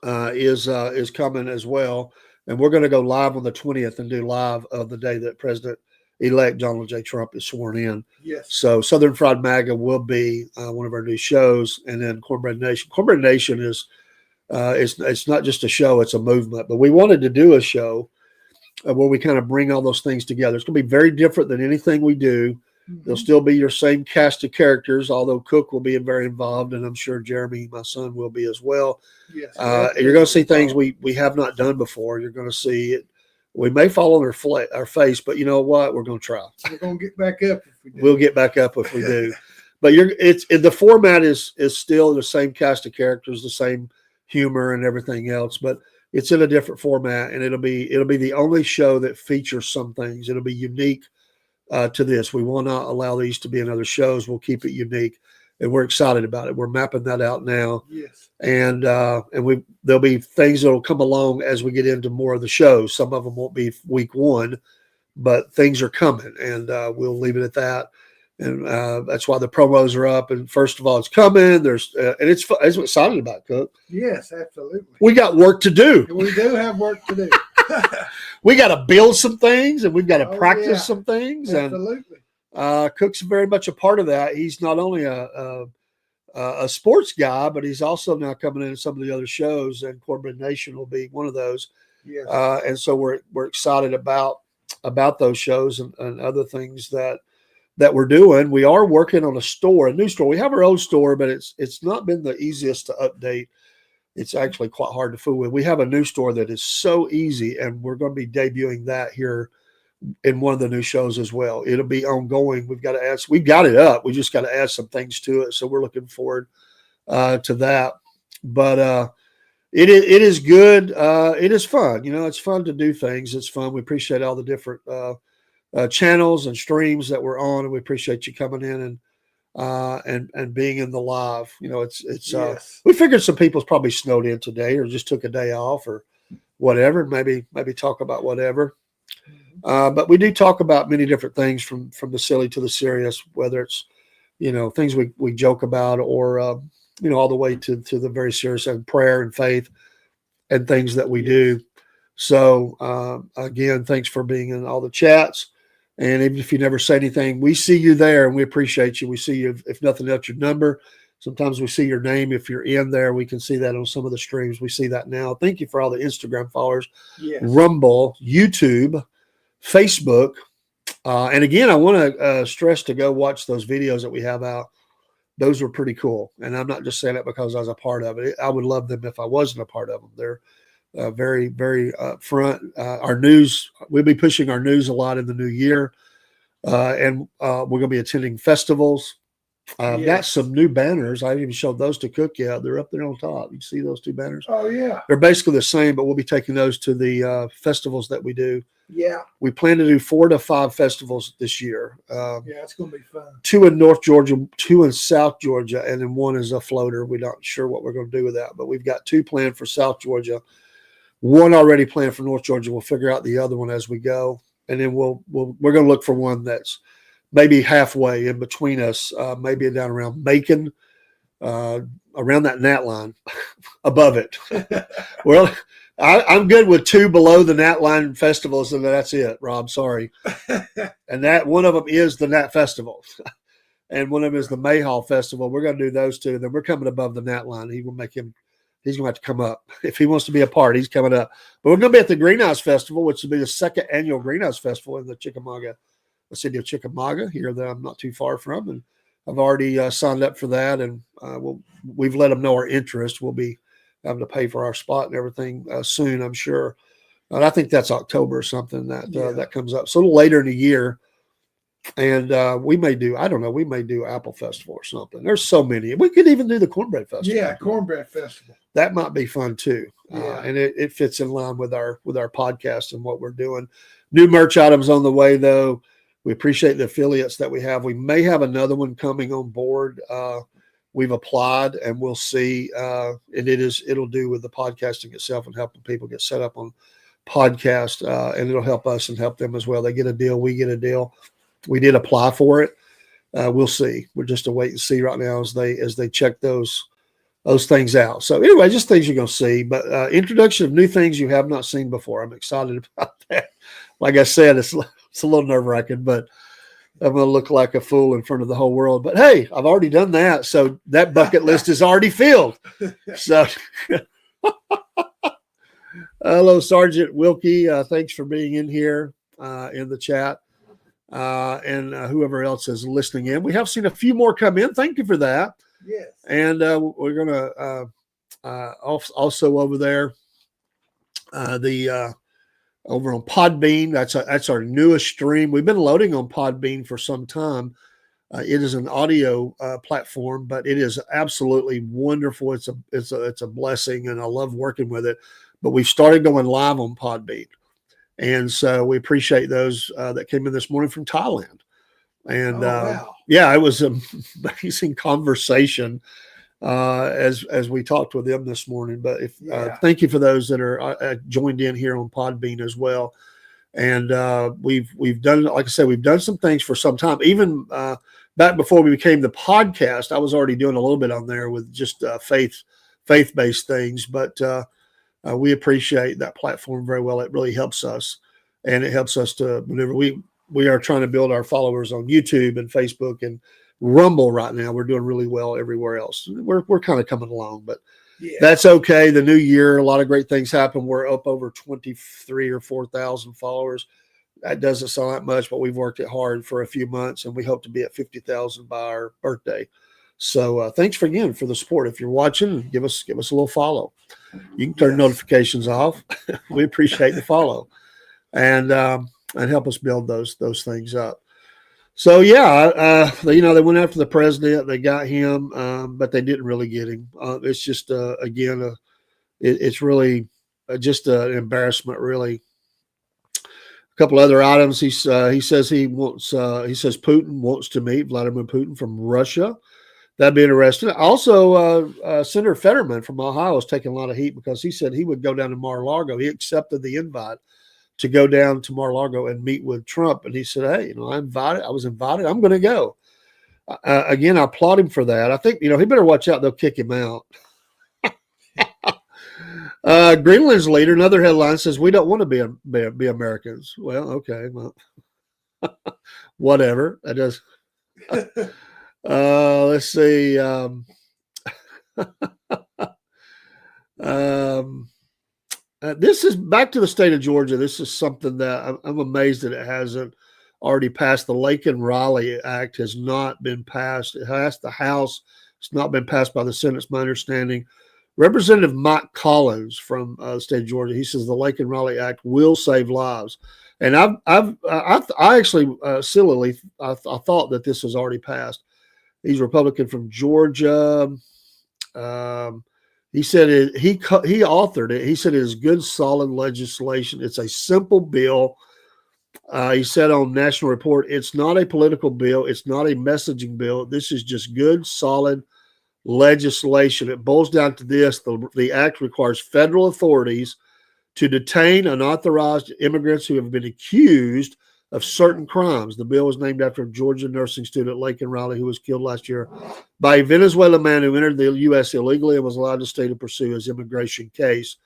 is coming as well. And we're going to go live on the 20th and do live of the day that President-elect Donald J. Trump is sworn in. Yes. So Southern Fried MAGA will be one of our new shows, and then Cornbread Nation. Cornbread Nation is it's not just a show; it's a movement. But we wanted to do a show where we kind of bring all those things together. It's going to be very different than anything we do. They'll still be your same cast of characters, although Cook will be very involved, and I'm sure Jeremy, my son, will be as well. Yes, you're going to see things we have not done before. You're going to see it. We may fall on our face, but you know what? We're going to try. We're going to get back up if we do. We'll get back up if we do. But the format is still the same cast of characters, the same humor and everything else, but it's in a different format, and it'll be the only show that features some things. It'll be unique to this. We will not allow these to be in other shows. We'll keep it unique, and we're excited about it. We're mapping that out now. Yes. And there'll be things that'll come along as we get into more of the shows. Some of them won't be week one, but things are coming, and we'll leave it at that. And that's why the promos are up. And first of all, it's coming. There's and it's excited about, Cook. Yes, absolutely. We got work to do. We do have work to do. We got to build some things, and we've got to practice some things. Absolutely. And Cook's very much a part of that. He's not only a sports guy, but he's also now coming in some of the other shows, and Cornbread Nation will be one of those. Yes. And so we're excited about those shows and other things that we're doing. We are working on a new store. We have our own store, but it's not been the easiest to update. It's actually quite hard to fool with. We have a new store that is so easy, and we're going to be debuting that here in one of the new shows as well. It'll be ongoing. We've got it up. We just got to add some things to it. So we're looking forward to that. But it is good. It is fun. It's fun to do things. It's fun. We appreciate all the different channels and streams that we're on, and we appreciate you coming in and being in the live. It's yes. We figured some people's probably snowed in today or just took a day off or whatever, maybe talk about whatever. But we do talk about many different things from the silly to the serious, whether it's things we joke about or all the way to the very serious, and prayer and faith and things that we do. So again, thanks for being in all the chats. And even if you never say anything, we see you there and we appreciate you. We see you, if nothing else, your number. Sometimes we see your name. If you're in there, we can see that on some of the streams. We see that now. Thank you for all the Instagram followers, Rumble, YouTube, Facebook. And again, I want to stress to go watch those videos that we have out. Those were pretty cool. And I'm not just saying that because I was a part of it. I would love them if I wasn't a part of them. They're very, very front. Our news, we'll be pushing our news a lot in the new year. And we're going to be attending festivals. I've got some new banners. I haven't even showed those to Cook yet. They're up there on top. You see those two banners? Oh, yeah. They're basically the same, but we'll be taking those to the festivals that we do. Yeah. We plan to do 4 to 5 festivals this year. It's going to be fun. 2 in North Georgia, 2 in South Georgia, and then 1 is a floater. We're not sure what we're going to do with that, but we've got 2 planned for South Georgia. 1 already planned for North Georgia. We'll figure out the other one as we go, and then we're going to look for one that's maybe halfway in between us, maybe down around Macon, around that gnat line, above it. Well, I'm good with 2 below the gnat line festivals, and that's it, Rob. Sorry. And that one of them is the Gnat Festival, and one of them is the Mayhaw Festival. We're going to do those 2. Then we're coming above the gnat line. He's going to have to come up. If he wants to be a part, he's coming up. But we're going to be at the Greenhouse Festival, which will be the 2nd annual Greenhouse Festival in the city of Chickamauga, here that I'm not too far from. And I've already signed up for that, and we've let them know our interest. We'll be having to pay for our spot and everything soon, I'm sure. And I think that's October or something that comes up. So a little later in the year. And we may do Apple Festival or something. There's so many. We could even do the Cornbread Festival. Yeah, Cornbread Festival. That might be fun too. Yeah. And it fits in line with our podcast and what we're doing. New merch items on the way, though. We appreciate the affiliates that we have. We may have another one coming on board. We've applied, and we'll see. And it'll do with the podcasting itself and helping people get set up on podcast. And it'll help us and help them as well. They get a deal. We get a deal. We did apply for it. We'll see. We're just a wait and see right now as they check those things out. So anyway, just things you're going to see. But introduction of new things you have not seen before. I'm excited about that. Like I said, it's a little nerve-wracking, but I'm going to look like a fool in front of the whole world. But hey, I've already done that, so that bucket list is already filled. So, hello, Sergeant Wilkie. Thanks for being in here in the chat. and whoever else is listening in. We have seen a few more come in. Thank you for that. Yes. And we're going to also over there, over on Podbean. That's our newest stream. We've been loading on Podbean for some time. It is an audio platform, but it is absolutely wonderful. It's a blessing, and I love working with it. But we've started going live on Podbean, and so we appreciate those that came in this morning from Thailand. And wow. Yeah, it was an amazing conversation as we talked with them this morning. But thank you for those that are joined in here on Podbean as well. And we've done, like I said, we've done some things for some time. Even back before we became the podcast, I was already doing a little bit on there with just faith-based things. But we appreciate that platform very well. It really helps us, and it helps us to maneuver. We are trying to build our followers on YouTube and Facebook and Rumble right now. We're doing really well everywhere else. We're kind of coming along, but that's okay. The new year, a lot of great things happen. We're up over 23 or 4,000 followers. That doesn't sound that much, but we've worked it hard for a few months, and we hope to be at 50,000 by our birthday. So thanks again for the support. If you're watching, give us a little follow. You can turn notifications off. We appreciate the follow, and help us build those things up. So they went after the president. They got him, but they didn't really get him. It's just it's really just an embarrassment, really. A couple other items. He says he says Putin wants to meet Vladimir Putin from Russia. That'd be interesting. Also, Senator Fetterman from Ohio is taking a lot of heat because he said he would go down to Mar-a-Lago. He accepted the invite to go down to Mar-a-Lago and meet with Trump. And he said, hey, I was invited. I'm going to go. Again, I applaud him for that. I think, he better watch out. They'll kick him out. Greenland's leader, another headline says, we don't want to be Americans. Well, okay. Well, whatever. That does. Let's see. This is back to the state of Georgia. This is something that I'm amazed that it hasn't already passed. The Laken-Riley Act has not been passed. It has the House. It's not been passed by the Senate, it's my understanding. Representative Mike Collins from the state of Georgia, he says the Laken-Riley Act will save lives. And I actually sillily I thought that this was already passed. He's a Republican from Georgia. He said he authored it. He said it is good, solid legislation. It's a simple bill. He said on National Report, it's not a political bill. It's not a messaging bill. This is just good, solid legislation. It boils down to this. The act requires federal authorities to detain unauthorized immigrants who have been accused of certain crimes. The bill was named after a Georgia nursing student, Laken-Riley, who was killed last year by a Venezuelan man who entered the U.S. illegally and was allowed to stay to pursue his immigration case.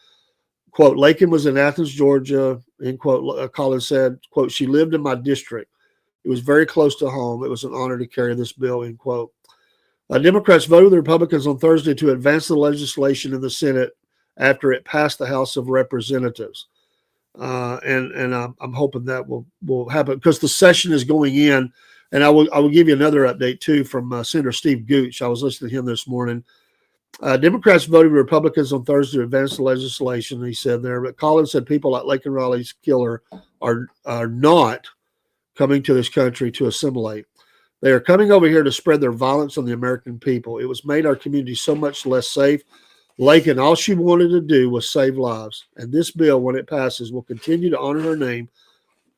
Quote, Laken was in Athens, Georgia, end quote. Collins said, quote, she lived in my district. It was very close to home. It was an honor to carry this bill, end quote. Democrats voted with the Republicans on Thursday to advance the legislation in the Senate after it passed the House of Representatives. And I'm hoping that will happen because the session is going in. And I will give you another update too from Senator Steve Gooch. I was listening to him this morning. Democrats voted with Republicans on Thursday to advance the legislation. He said there, but Collins said people like Laken-Riley's killer are not coming to this country to assimilate. They are coming over here to spread their violence on the American people. It was made our community so much less safe. Laken, all she wanted to do was save lives. And this bill, when it passes, will continue to honor her name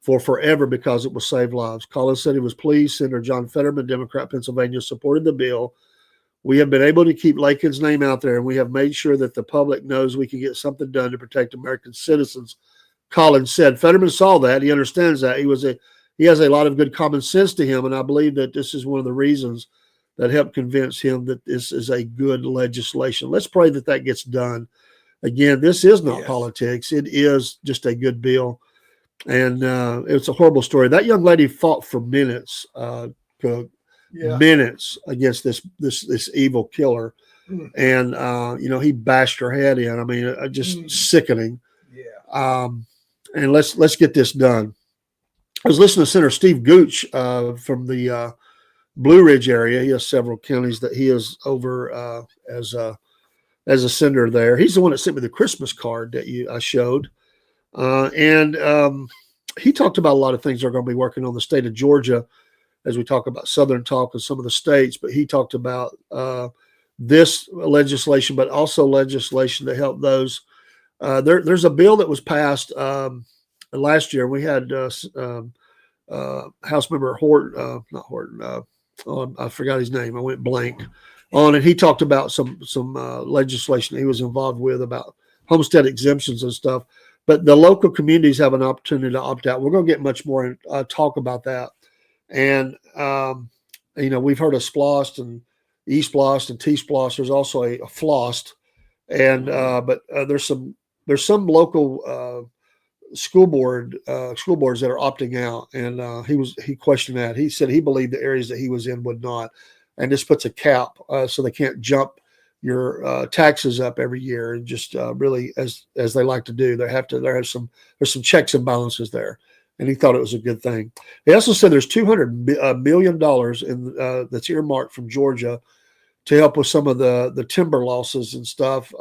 for forever because it will save lives. Collins said he was pleased. Senator John Fetterman, Democrat, Pennsylvania, supported the bill. We have been able to keep Laken's name out there, and we have made sure that the public knows we can get something done to protect American citizens, Collins said. Fetterman saw that. He understands that. He has a lot of good common sense to him, and I believe that this is one of the reasons that helped convince him that this is a good legislation. Let's pray that that gets done. Again, this is not politics. It is just a good bill. And it's a horrible story. That young lady fought for minutes, minutes against this evil killer. And, he bashed her head in. I mean, just sickening. Yeah. And let's get this done. I was listening to Senator Steve Gooch from the Blue Ridge area. He has several counties that he is over as a senator there. He's the one that sent me the Christmas card that I showed. And he talked about a lot of things they're going to be working on the state of Georgia as we talk about Southern Talk and some of the states. But he talked about this legislation, but also legislation to help those. There's a bill that was passed last year. We had House Member Horton, not Horton. I forgot his name. I went blank on it. He talked about some legislation he was involved with about homestead exemptions and stuff. But the local communities have an opportunity to opt out. We're going to get much more talk about that. And we've heard of SPLOST and E-SPLOST and T-SPLOST. There's also a FLOST, and but there's some local school boards that are opting out, and he questioned that. He said he believed the areas that he was in would not, and this puts a cap so they can't jump your taxes up every year and just really as they like to do. There's some checks and balances there, and he thought it was a good thing. He also said there's $200 million in that's earmarked from Georgia to help with some of the timber losses and stuff.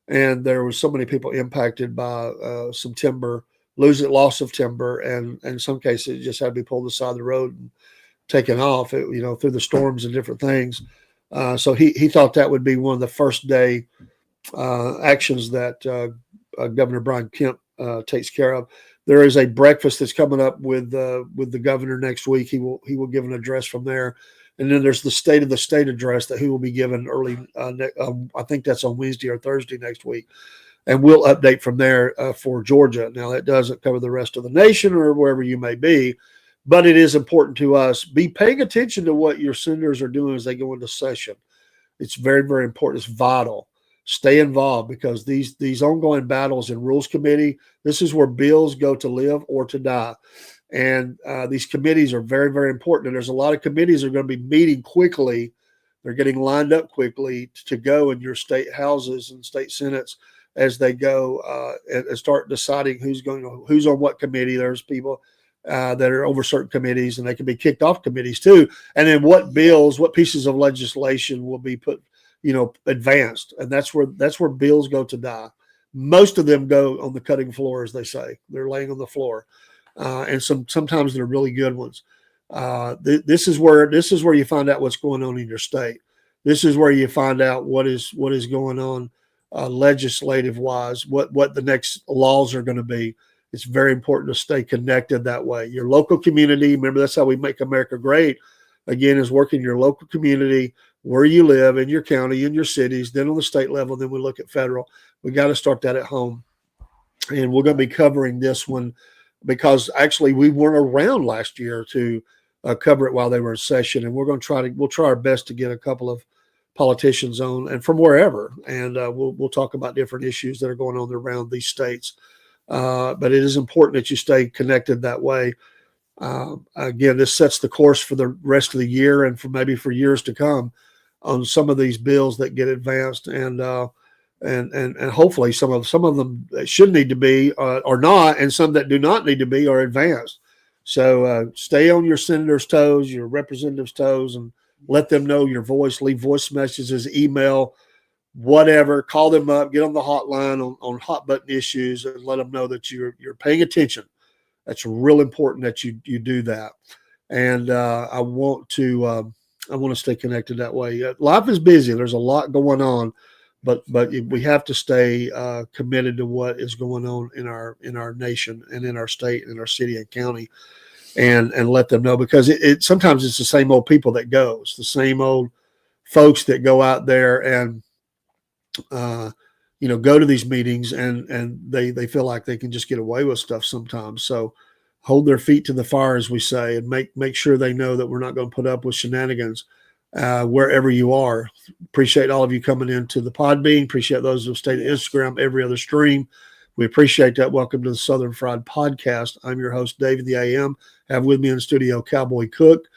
And there was so many people impacted by some loss of timber, and in some cases it just had to be pulled aside the road and taken off, through the storms and different things. So he thought that would be one of the first day actions that Governor Brian Kemp takes care of. There is a breakfast that's coming up with the governor next week. He will give an address from there. And then there's the State of the State address that he will be given early. I think that's on Wednesday or Thursday next week. And we'll update from there for Georgia. Now, that doesn't cover the rest of the nation or wherever you may be, but it is important to us. Be paying attention to what your senators are doing as they go into session. It's very, very important. It's vital. Stay involved, because these ongoing battles in Rules Committee, this is where bills go to live or to die. And these committees are very, very important. And there's a lot of committees that are going to be meeting quickly. They're getting lined up quickly to go in your state houses and state senates as they go and start deciding who's on what committee. There's people that are over certain committees, and they can be kicked off committees too. And then what pieces of legislation will be put, advanced. And that's where bills go to die. Most of them go on the cutting floor, as they say. They're laying on the floor. And sometimes they're really good ones. This is where you find out what's going on in your state. This is where you find out what is going on legislative wise, what the next laws are going to be. It's very important to stay connected that way. Your local community, remember, that's how we make America great. Again, is working your local community, where you live, in your county, in your cities, then on the state level, then we look at federal. We got to start that at home. And we're going to be covering this one, because actually we weren't around last year to cover it while they were in session. And we'll try our best to get a couple of politicians on, and from wherever. And we'll talk about different issues that are going on around these states. But it is important that you stay connected that way. Again, this sets the course for the rest of the year and for years to come on some of these bills that get advanced, and hopefully some of them that should need to be are not, and some that do not need to be are advanced. So stay on your senators' toes, your representatives' toes, and let them know your voice. Leave voice messages, email, whatever. Call them up, get on the hotline on hot button issues, and let them know that you're paying attention. That's real important that you do that. And I want to stay connected that way. Life is busy. There's a lot going on. But we have to stay committed to what is going on in our nation and in our state and our city and county, and let them know, because it sometimes it's the same old people that go. It's the same old folks that go out there and go to these meetings, and they feel like they can just get away with stuff sometimes. So hold their feet to the fire, as we say, and make sure they know that we're not going to put up with shenanigans. Wherever you are. Appreciate all of you coming into the Podbean. Appreciate those who stayed at Instagram, every other stream. We appreciate that. Welcome to the Southern Fried Podcast. I'm your host, David the AM. Have with me in the studio, Cowboy Cook.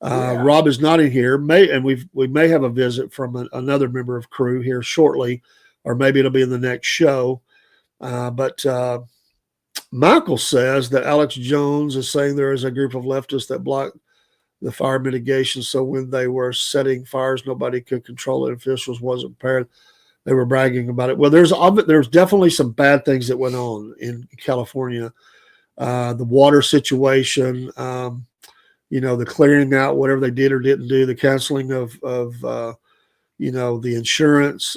Rob is not in here, and we may have a visit from another member of crew here shortly, or maybe it'll be in the next show. But Michael says that Alex Jones is saying there is a group of leftists that blocked the fire mitigation. So when they were setting fires, nobody could control it. Officials wasn't prepared. They were bragging about it. Well, there's definitely some bad things that went on in California. The water situation, the clearing out, whatever they did or didn't do, the canceling of the insurance.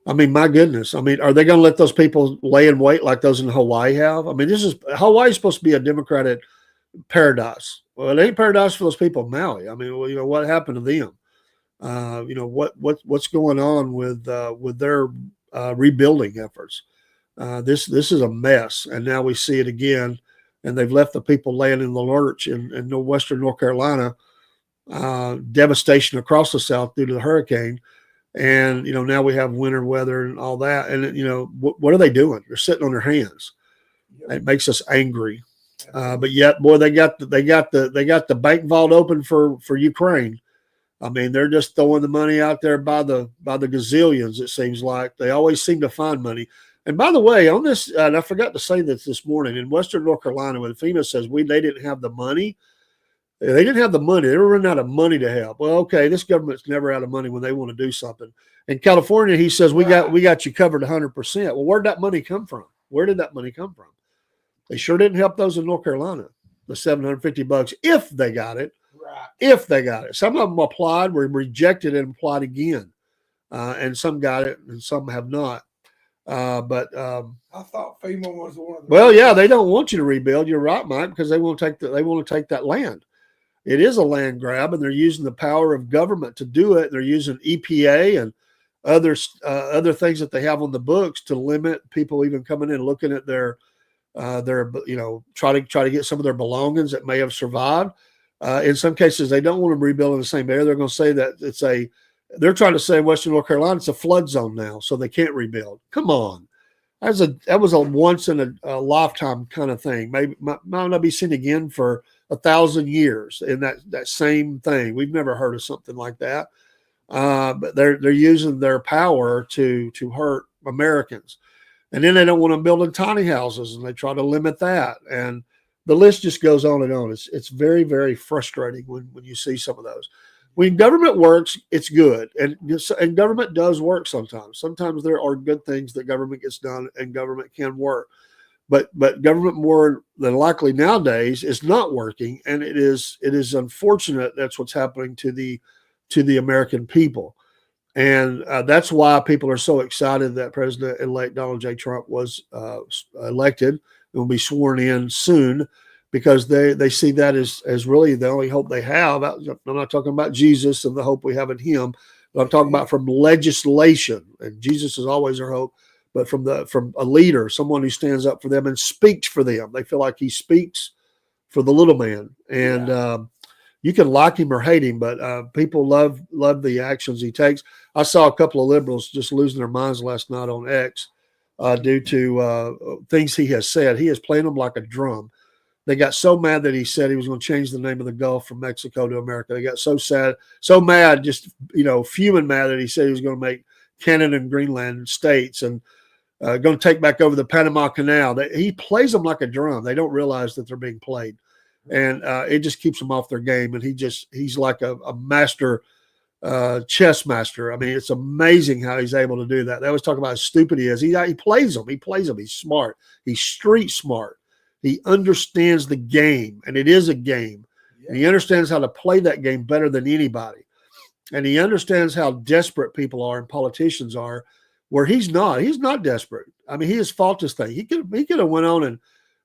I mean, my goodness. I mean, are they going to let those people lay in wait like those in Hawaii have? I mean, Hawaii is supposed to be a Democratic paradise. Well, it ain't paradise for those people in Maui. I mean, what happened to them? What's going on with their rebuilding efforts? This is a mess, and now we see it again. And they've left the people laying in the lurch in western North Carolina. Devastation across the South due to the hurricane. And, now we have winter weather and all that. And, what are they doing? They're sitting on their hands. It makes us angry. But yet, boy, they got the bank vault open for Ukraine. I mean, they're just throwing the money out there by the gazillions, it seems like. They always seem to find money. And by the way, on this, and I forgot to say this morning, in western North Carolina, when FEMA says they didn't have the money, they didn't have the money. They were running out of money to help. Well, okay, this government's never out of money when they want to do something. In California, he says, we got you covered 100%. Well, where'd that money come from? Where did that money come from? They sure didn't help those in North Carolina, the $750, if they got it. Right. If they got it. Some of them applied, were rejected, and applied again. And some got it, and some have not. But I thought FEMA was one of them. Well, yeah, they don't want you to rebuild. You're right, Mike, because they want to take that land. It is a land grab, and they're using the power of government to do it. They're using EPA and other things that they have on the books to limit people even coming in and looking at their try to get some of their belongings that may have survived. In some cases, they don't want them rebuilt in the same area. They're going to say that they're trying to say in Western North Carolina it's a flood zone now, so they can't rebuild. Come on. That was a once in a lifetime kind of thing. Maybe might not be seen again for 1,000 years in that same thing. We've never heard of something like that. But they're using their power to hurt Americans. And then they don't want them building tiny houses, and they try to limit that. And the list just goes on and on. It's very, very frustrating when you see some of those. When government works, it's good. And government does work sometimes. Sometimes there are good things that government gets done and government can work. But government more than likely nowadays is not working. And it is unfortunate that's what's happening to the American people. And that's why people are so excited that President-elect Donald J. Trump was elected and will be sworn in soon, because they see that as really the only hope they have. I'm not talking about Jesus and the hope we have in him, but I'm talking about from legislation. And Jesus is always our hope, but from a leader, someone who stands up for them and speaks for them. They feel like he speaks for the little man. And you can like him or hate him, but people love the actions he takes. I saw a couple of liberals just losing their minds last night on X due to things he has said. He is playing them like a drum. They got so mad that he said he was going to change the name of the Gulf from Mexico to America. They got so mad, just fuming mad that he said he was going to make Canada and Greenland states and going to take back over the Panama Canal. He plays them like a drum. They don't realize that they're being played. And it just keeps them off their game. And he's like a master chess master. I mean, it's amazing how he's able to do that. They always talk about how stupid he is. He plays them. He plays them. He's smart. He's street smart. He understands the game, and it is a game. Yeah. And he understands how to play that game better than anybody. And he understands how desperate people are and politicians are, where he's not. He's not desperate. I mean, he has fought this thing. He could have went on and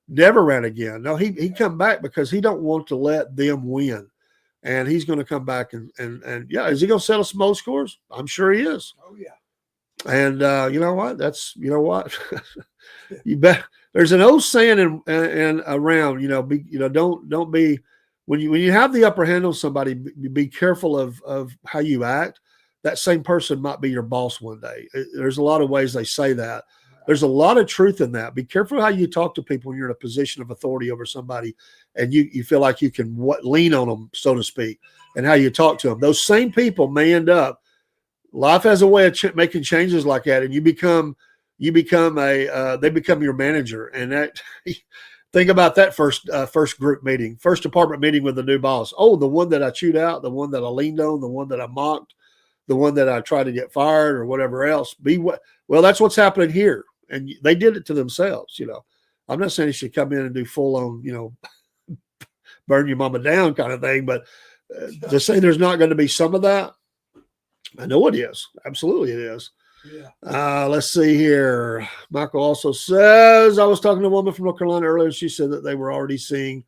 never ran again. No, he come back because he don't want to let them win. And he's going to come back and is he going to settle some old scores? I'm sure he is. Oh yeah. And you know what? You bet. There's an old saying and around, don't be when you have the upper hand on somebody, be careful of how you act. That same person might be your boss one day. There's a lot of ways they say that. There's a lot of truth in that. Be careful how you talk to people when you're in a position of authority over somebody and you feel like you can lean on them, so to speak, and how you talk to them. Those same people may end up, life has a way of making changes like that, and you become you become they become your manager. And that, think about that first group meeting, first department meeting with the new boss. Oh, the one that I chewed out, the one that I leaned on, the one that I mocked, the one that I tried to get fired or whatever else. Well, that's what's happening here. And they did it to themselves. I'm not saying you should come in and do full on, burn your mama down kind of thing, but to say there's not going to be some of that, I know it is. Absolutely it is. Yeah. Let's see here. Michael also says, I was talking to a woman from North Carolina earlier, and she said that they were already seeing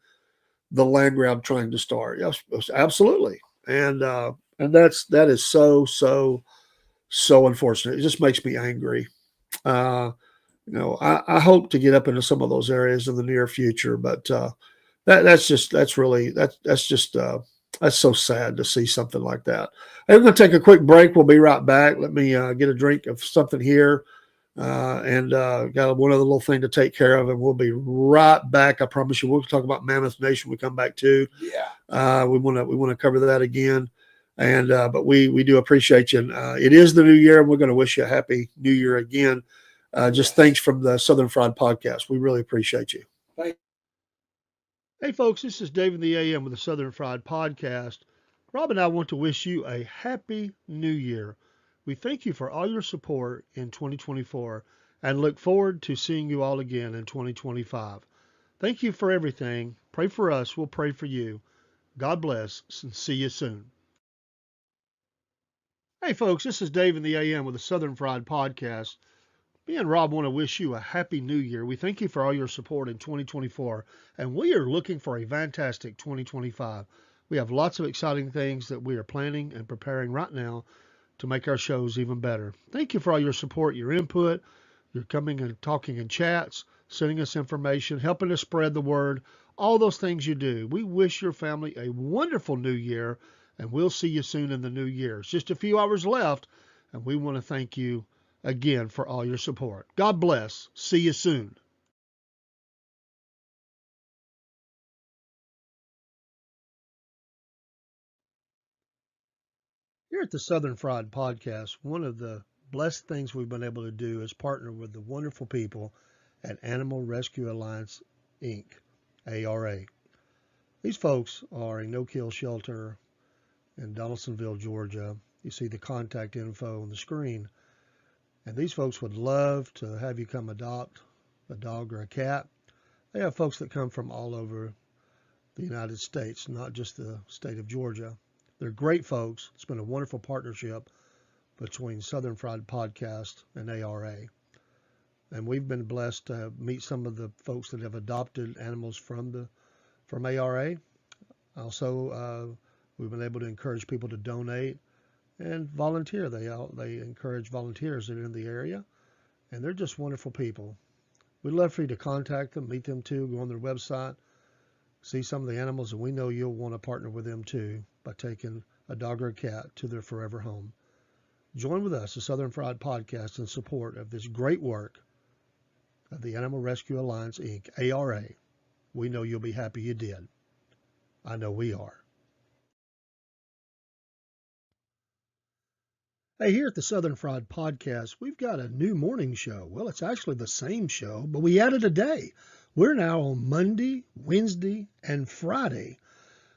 the land grab trying to start. Yes, absolutely. And that is so unfortunate. It just makes me angry. I hope to get up into some of those areas in the near future, but that's so sad to see something like that. Hey, we're going to take a quick break. We'll be right back. Let me get a drink of something here, and got one other little thing to take care of, and we'll be right back. I promise you. We'll talk about Mammoth Nation when we come back too. Yeah, we want to cover that again, and but we do appreciate you. And, it is the new year, and we're going to wish you a happy New Year again. Just thanks from the Southern Fried Podcast. We really appreciate you. Hey, folks, this is Dave in the AM with the Southern Fried Podcast. Rob and I want to wish you a happy New Year. We thank you for all your support in 2024 and look forward to seeing you all again in 2025. Thank you for everything. Pray for us. We'll pray for you. God bless, and see you soon. Hey, folks, this is Dave in the AM with the Southern Fried Podcast. Me and Rob want to wish you a happy new year. We thank you for all your support in 2024, and we are looking for a fantastic 2025. We have lots of exciting things that we are planning and preparing right now to make our shows even better. Thank you for all your support, your input, your coming and talking in chats, sending us information, helping us spread the word, all those things you do. We wish your family a wonderful new year, and we'll see you soon in the new year. It's just a few hours left, and we want to thank you again for all your support. God bless. See you soon. Here at the Southern Fried Podcast, one of the blessed things we've been able to do is partner with the wonderful people at Animal Rescue Alliance, Inc., ARA. These folks are a no-kill shelter in Donaldsonville, Georgia. You see the contact info on the screen. And these folks would love to have you come adopt a dog or a cat. They have folks that come from all over the United States, not just the state of Georgia. They're great folks. It's been a wonderful partnership between Southern Fried Podcast and ARA. And we've been blessed to meet some of the folks that have adopted animals from ARA. Also, we've been able to encourage people to donate and volunteer. They encourage volunteers that are in the area, and they're just wonderful people. We'd love for you to contact them, meet them too, go on their website, see some of the animals, and we know you'll want to partner with them too by taking a dog or a cat to their forever home. Join with us, the Southern Fried Podcast, in support of this great work of the Animal Rescue Alliance, Inc., ARA. We know you'll be happy you did. I know we are. Hey, here at the Southern Fried Podcast, we've got a new morning show. Well, it's actually the same show, but we added a day. We're now on Monday, Wednesday, and Friday,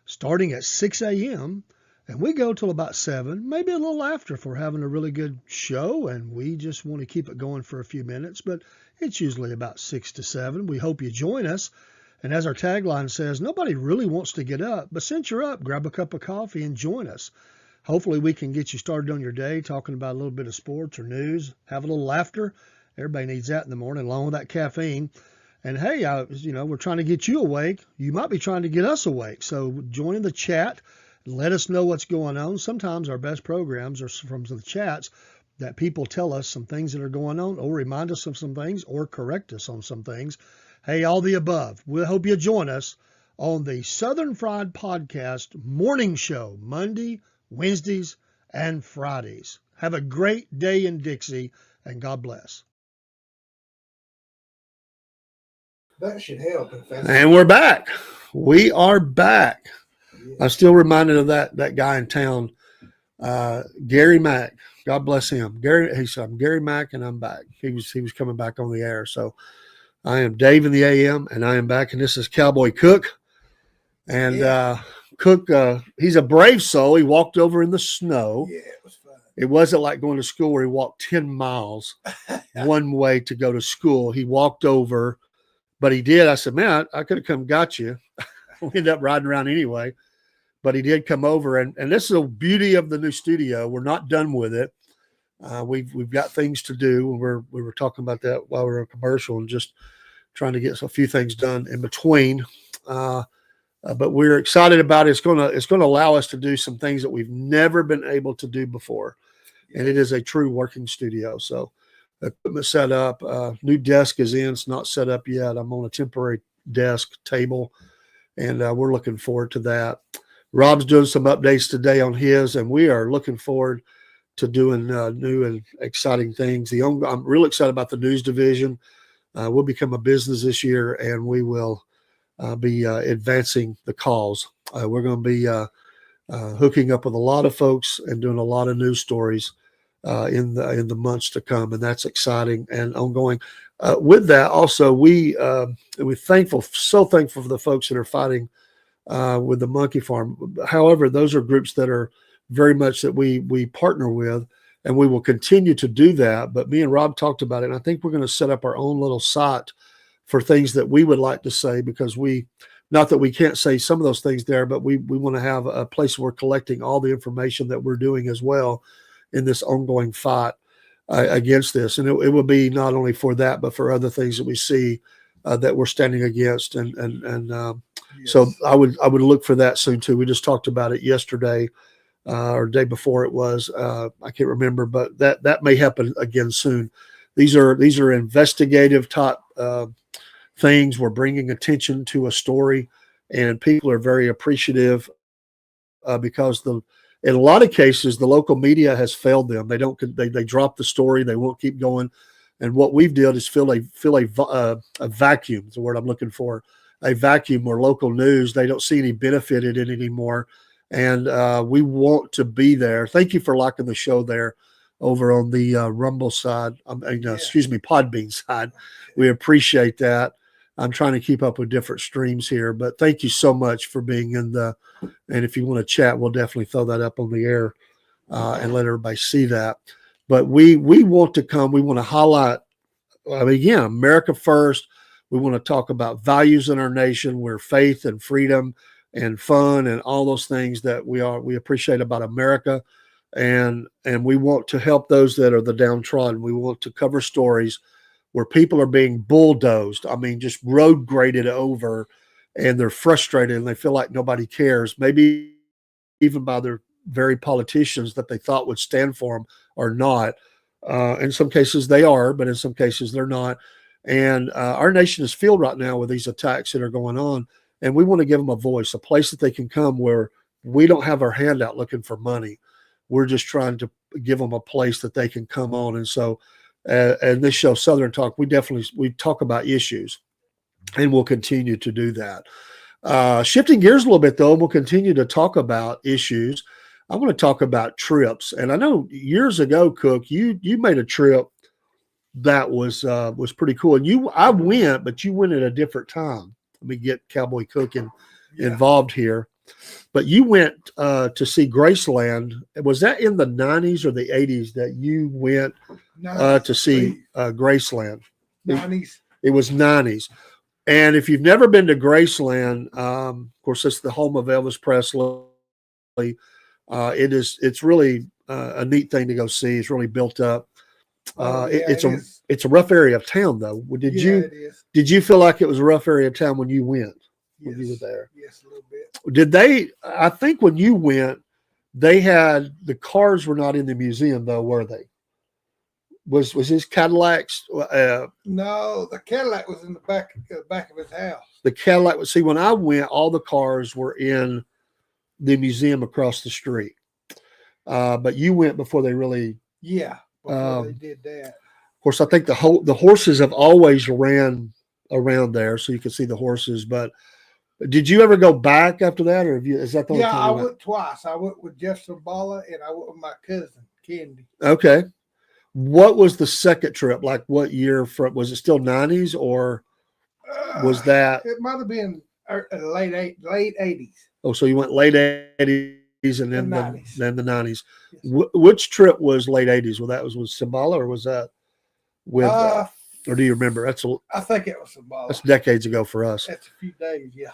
starting at 6 a.m., and we go till about 7, maybe a little after if we're having a really good show, and we just want to keep it going for a few minutes, but it's usually about 6 to 7. We hope you join us. And as our tagline says, nobody really wants to get up, but since you're up, grab a cup of coffee and join us. Hopefully we can get you started on your day talking about a little bit of sports or news, have a little laughter. Everybody needs that in the morning, along with that caffeine. And hey, we're trying to get you awake. You might be trying to get us awake. So join the chat. Let us know what's going on. Sometimes our best programs are from the chats that people tell us some things that are going on, or remind us of some things, or correct us on some things. Hey, all the above. We hope you join us on the Southern Fried Podcast morning show, Monday, Wednesdays, and Fridays. Have a great day in Dixie, and God bless. That should help. And we're back. We are back. Yeah. I'm still reminded of that guy in town Gary Mack, God bless him. He said, "I'm Gary Mack, and I'm back." He was coming back on the air. So I am Dave in the AM, and I am back, and this is Cowboy Cook. And Cook, he's a brave soul. He walked over in the snow. Yeah, it was fun. It wasn't like going to school where he walked 10 miles one way to go to school. He walked over, but he did. I said, "Man, I could have come got you." We ended up riding around anyway. But he did come over, and this is the beauty of the new studio. We're not done with it. We've got things to do. We were talking about that while we were in commercial and just trying to get a few things done in between. But we're excited about it. It's going to allow us to do some things that we've never been able to do before, and it is a true working studio. So equipment set up, new desk is in. It's not set up yet. I'm on a temporary desk table, and we're looking forward to that. Rob's doing some updates today on his, and we are looking forward to doing new and exciting things. I'm really excited about the news division. We'll become a business this year, and we will be advancing the cause. We're going to be hooking up with a lot of folks and doing a lot of news stories in the months to come, and that's exciting and ongoing. With that, also we're so thankful for the folks that are fighting with the monkey farm. However, those are groups that are very much that we partner with, and we will continue to do that. But me and Rob talked about it, and I think we're going to set up our own little site for things that we would like to say, because not that we can't say some of those things there, but we want to have a place where we're collecting all the information that we're doing as well in this ongoing fight against this. And it will be not only for that, but for other things that we see that we're standing against. Yes. So I would look for that soon too. We just talked about it yesterday or day before it was. I can't remember, but that may happen again soon. These are investigative type things. We're bringing attention to a story, and people are very appreciative because in a lot of cases the local media has failed them. They drop the story. They won't keep going. And what we've done is fill a vacuum. Is the word I'm looking for. A vacuum where local news, they don't see any benefit in it anymore. And we want to be there. Thank you for liking the show there over on the Rumble side. Podbean side. We appreciate that. I'm trying to keep up with different streams here, but thank you so much for being in and if you want to chat, we'll definitely throw that up on the air and let everybody see that. But we want to come. We want to highlight, again, America first. We want to talk about values in our nation, where faith and freedom and fun and all those things that we appreciate about America. And we want to help those that are the downtrodden. We want to cover stories where people are being bulldozed. I mean, just road graded over, and they're frustrated and they feel like nobody cares. Maybe even by their very politicians that they thought would stand for them are not. In some cases they are, but in some cases they're not. And our nation is filled right now with these attacks that are going on. And we want to give them a voice, a place that they can come where we don't have our hand out looking for money. We're just trying to give them a place that they can come on. And so, and this show, Southern Talk, we talk about issues, and we'll continue to do that. Shifting gears a little bit, though, we'll continue to talk about issues. I want to talk about trips. And I know years ago, Cook, you made a trip that was pretty cool. And I went, but you went at a different time. Let me get Cowboy Cook involved here. But you went to see Graceland. Was that in the 90s or the 80s that you went to see Graceland? 90s. It was 90s. And if you've never been to Graceland, of course, it's the home of Elvis Presley. It's really a neat thing to go see. It's really built up. It's a rough area of town, though. Did you feel like it was a rough area of town when you went? When you were there? Yes, a little bit. I think when you went, the cars were not in the museum, though, were they? Was his Cadillacs? No, the Cadillac was in the back of his house. The Cadillac when I went, all the cars were in the museum across the street. But you went before they really. Yeah, before they did that. Of course, I think the horses have always ran around there, so you can see the horses. But Did you ever go back after that, or is that the only time I you went twice. I went with Jeff Sabala and I went with my cousin Candy. Okay. What was the second trip? Like what year? Was it still 90s or was that? It might have been late 80s. Oh, so you went late 80s and then the 90s. Yes. Which trip was late 80s? Well, that was with Cimbala, or was that with? Or do you remember? I think it was Cimbala. That's decades ago for us. That's a few days, yeah.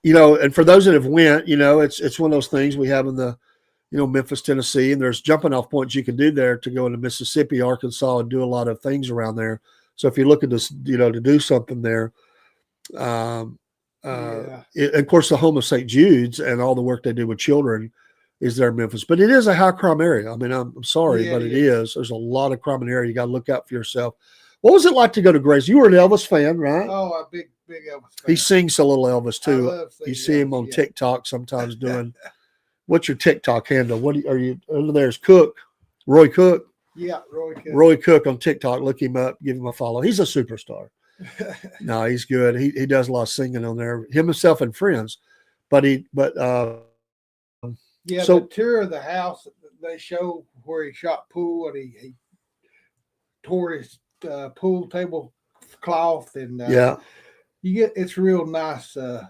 And for those that have went, it's one of those things we have in the, Memphis, Tennessee, and there's jumping off points you can do there to go into Mississippi, Arkansas, and do a lot of things around there. So if you're looking to, to do something there, of course, the home of St. Jude's and all the work they do with children is there in Memphis. But it is a high crime area. I mean, I'm sorry, but it is. There's a lot of crime in the area. You got to look out for yourself. What was it like to go to Grace? You were an Elvis fan, right? Oh, a big Elvis fan. He sings a little Elvis too. You see him on TikTok sometimes doing. What's your TikTok handle? What are you under there? Is Cook, Roy Cook? Yeah, Roy Cook. Roy Cook on TikTok. Look him up. Give him a follow. He's a superstar. No, he's good. He does a lot of singing on there. Himself and friends. So the tour of the house, they show where he shot pool and he tore his pool table cloth and it's real nice. Going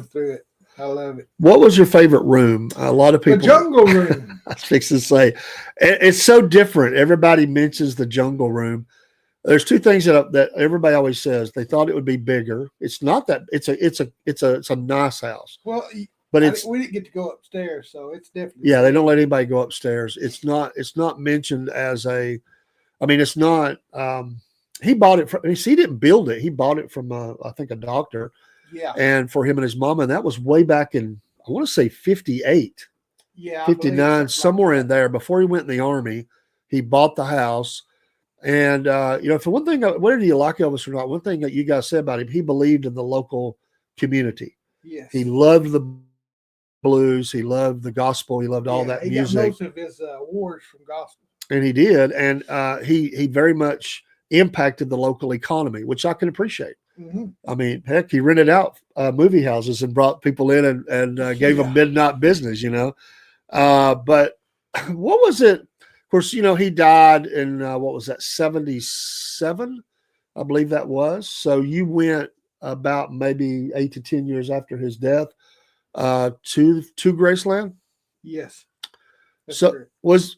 through it. I love it. What was your favorite room? A lot of people. The jungle room. I was fixing to say, it's so different. Everybody mentions the jungle room. There's two things that everybody always says. They thought it would be bigger. It's not that. It's a nice house. Well, but we didn't get to go upstairs, so it's definitely. Yeah, they don't let anybody go upstairs. It's not mentioned as a. I mean, it's not. He bought it from. He didn't build it. He bought it from I think a doctor. Yeah. And for him and his mama, and that was way back in, I want to say 58. Yeah. 59, somewhere in there. Before he went in the Army, he bought the house. And, for one thing, whether you like Elvis or not, one thing that you guys said about him, he believed in the local community. Yes. He loved the blues. He loved the gospel. He loved all that music. He got most of his awards from gospel. And he did. And he very much impacted the local economy, which I can appreciate. Mm-hmm. I mean, heck, he rented out movie houses and brought people in and gave them midnight business, But what was it? Of course, he died in, what was that, 77? I believe that was. So you went about maybe 8 to 10 years after his death to Graceland? Yes. So correct. Was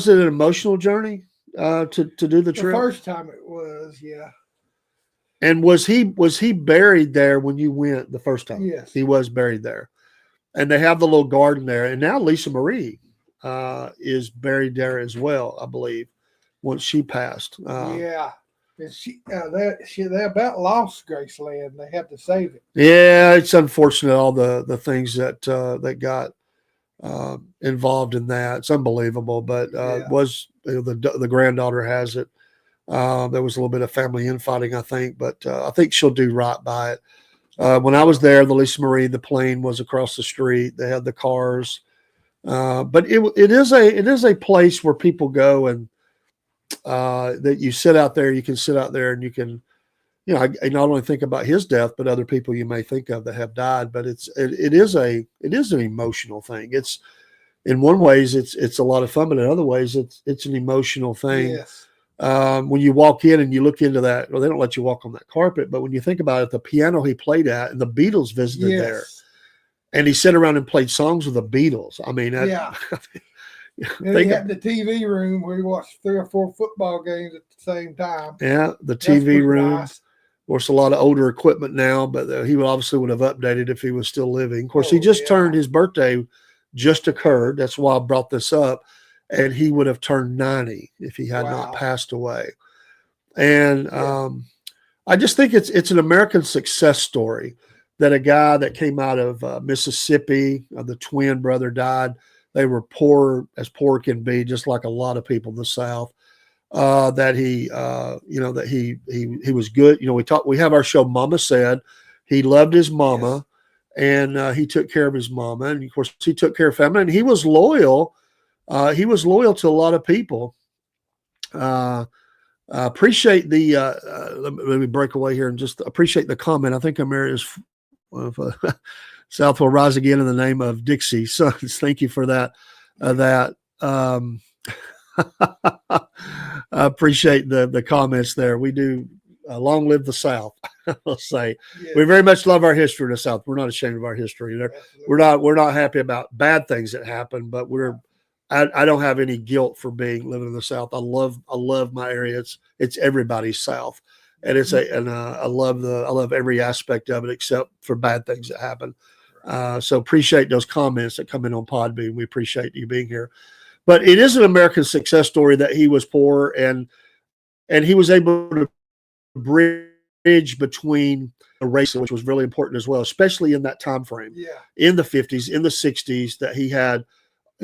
it an emotional journey to do the trip? The first time it was, yeah. And was he buried there when you went the first time? Yes. He was buried there. And they have the little garden there. And now Lisa Marie is buried there as well, I believe, once she passed. Yeah. And they about lost Graceland. They had to save it. Yeah, it's unfortunate, all the things that got involved in that. It's unbelievable. But the granddaughter has it. There was a little bit of family infighting, I think, but I think she'll do right by it. When I was there, the Lisa Marie, the plane was across the street. They had the cars, but it is a place where people go and that you sit out there. You can sit out there and you can, I not only think about his death, but other people you may think of that have died. But it is an emotional thing. It's in one ways it's a lot of fun, but in other ways it's an emotional thing. Yes. When you walk in and you look into that, well, they don't let you walk on that carpet, but when you think about it, the piano he played at and the Beatles visited there, and he sat around and played songs with the Beatles. I mean, and he had the TV room where he watched 3 or 4 football games at the same time. Yeah, the TV room. Nice. Of course, a lot of older equipment now, but he obviously would have updated if he was still living. Of course, he just turned, his birthday just occurred. That's why I brought this up. And he would have turned 90 if he had not passed away. And I just think it's an American success story that a guy that came out of Mississippi, the twin brother died. They were poor as poor can be, just like a lot of people in the South. That he was good. We have our show, Mama Said. He loved his mama, and he took care of his mama, and of course he took care of family, and he was loyal. He was loyal to a lot of people. Appreciate the, let me break away here and just appreciate the comment. I think America is, South will rise again in the name of Dixie Sons. Thank you for that. I appreciate the comments there. We do. Long live the South. I'll say we very much love our history in the South. We're not ashamed of our history. We're not happy about bad things that happen, but I don't have any guilt for living in the South. I love my area. It's everybody's South, and I love every aspect of it except for bad things that happen. So appreciate those comments that come in on Podbean. We appreciate you being here. But it is an American success story that he was poor and he was able to bridge between the race, which was really important as well, especially in that time frame. Yeah. In the 50s, in the 60s, that he had,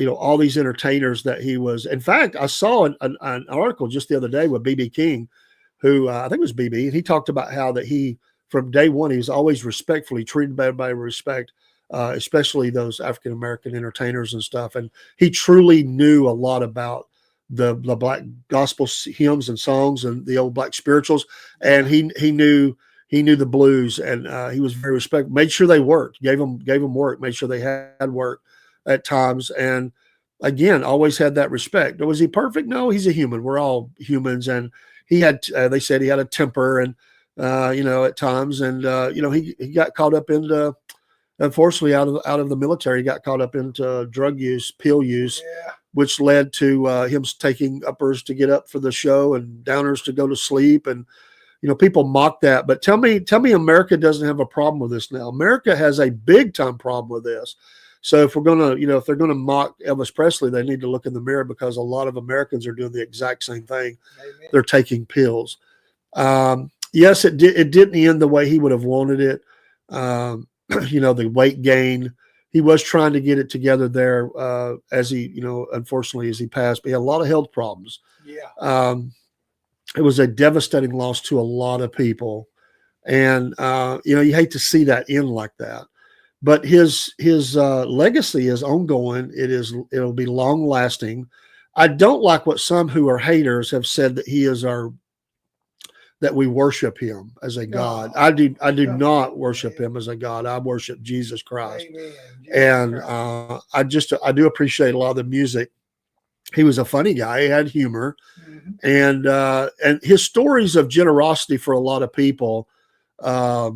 all these entertainers that he was. In fact, I saw an article just the other day with B.B. King, who I think it was B.B., and he talked about how that he, from day one, he was always respectfully treated everybody with respect, especially those African-American entertainers and stuff. And he truly knew a lot about the black gospel hymns and songs and the old black spirituals. And he knew the blues, and he was very respectful, made sure they worked, gave them work, made sure they had work at times. And again, always had that respect. Was he perfect? No, he's a human. We're all humans. And he had, they said he had a temper and, at times. And, he got caught up into, unfortunately, out of the military, he got caught up into drug use, pill use, which led to him taking uppers to get up for the show and downers to go to sleep. And, people mock that. But tell me America doesn't have a problem with this now. America has a big time problem with this. So if we're going to, if they're going to mock Elvis Presley, they need to look in the mirror, because a lot of Americans are doing the exact same thing. Amen. They're taking pills. Yes, it didn't end the way he would have wanted it. The weight gain, he was trying to get it together there as he, unfortunately, as he passed, but he had a lot of health problems. Yeah. It was a devastating loss to a lot of people. And, you hate to see that end like that. But his legacy is ongoing. It'll be long lasting. I don't like what some who are haters have said, that that we worship him as a God. I do not worship him as a God. I worship Jesus Christ. And I do appreciate a lot of the music. He was a funny guy. He had humor, and his stories of generosity for a lot of people are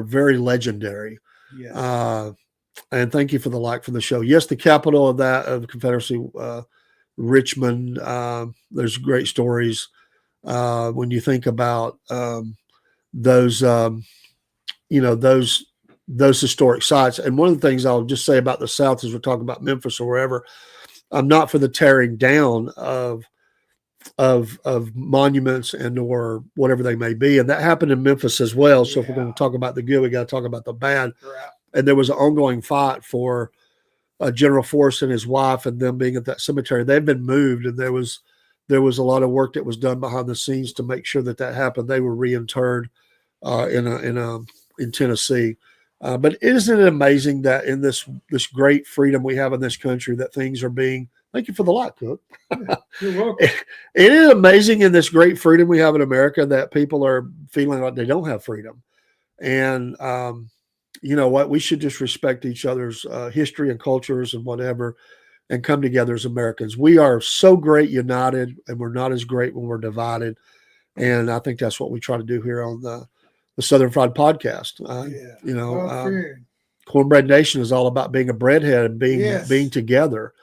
very legendary. Yes. And thank you for the like for the show. Yes, the capital of the Confederacy, Richmond. There's great stories when you think about those historic sites. And one of the things I'll just say about the South, as we're talking about Memphis or wherever, I'm not for the tearing down of monuments and or whatever they may be. And that happened in Memphis as well. So if we're going to talk about the good, we got to talk about the bad. Right. And there was an ongoing fight for General Forrest and his wife and them being at that cemetery. They've been moved, and there was a lot of work that was done behind the scenes to make sure that happened. They were reinterred in Tennessee. But isn't it amazing that in this great freedom we have in this country, that things are being, thank you for the like, Cook. You're welcome. It is amazing in this great freedom we have in America that people are feeling like they don't have freedom. And you know what? We should just respect each other's history and cultures and whatever, and come together as Americans. We are so great united, and we're not as great when we're divided. And I think that's what we try to do here on the Southern Fried Podcast. Cornbread Nation is all about being a breadhead and being together.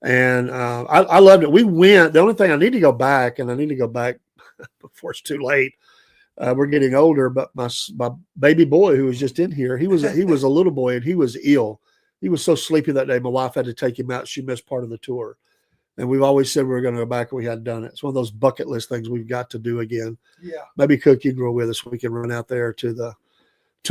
And I loved it. We went. The only thing I need to go back before it's too late. We're getting older, but my baby boy who was just in here, he was a little boy, and he was ill. He was so sleepy that day. My wife had to take him out. She missed part of the tour. And we've always said we were going to go back, and we hadn't done it. It's one of those bucket list things we've got to do again. Yeah. Maybe Cook, you can go with us. We can run out there to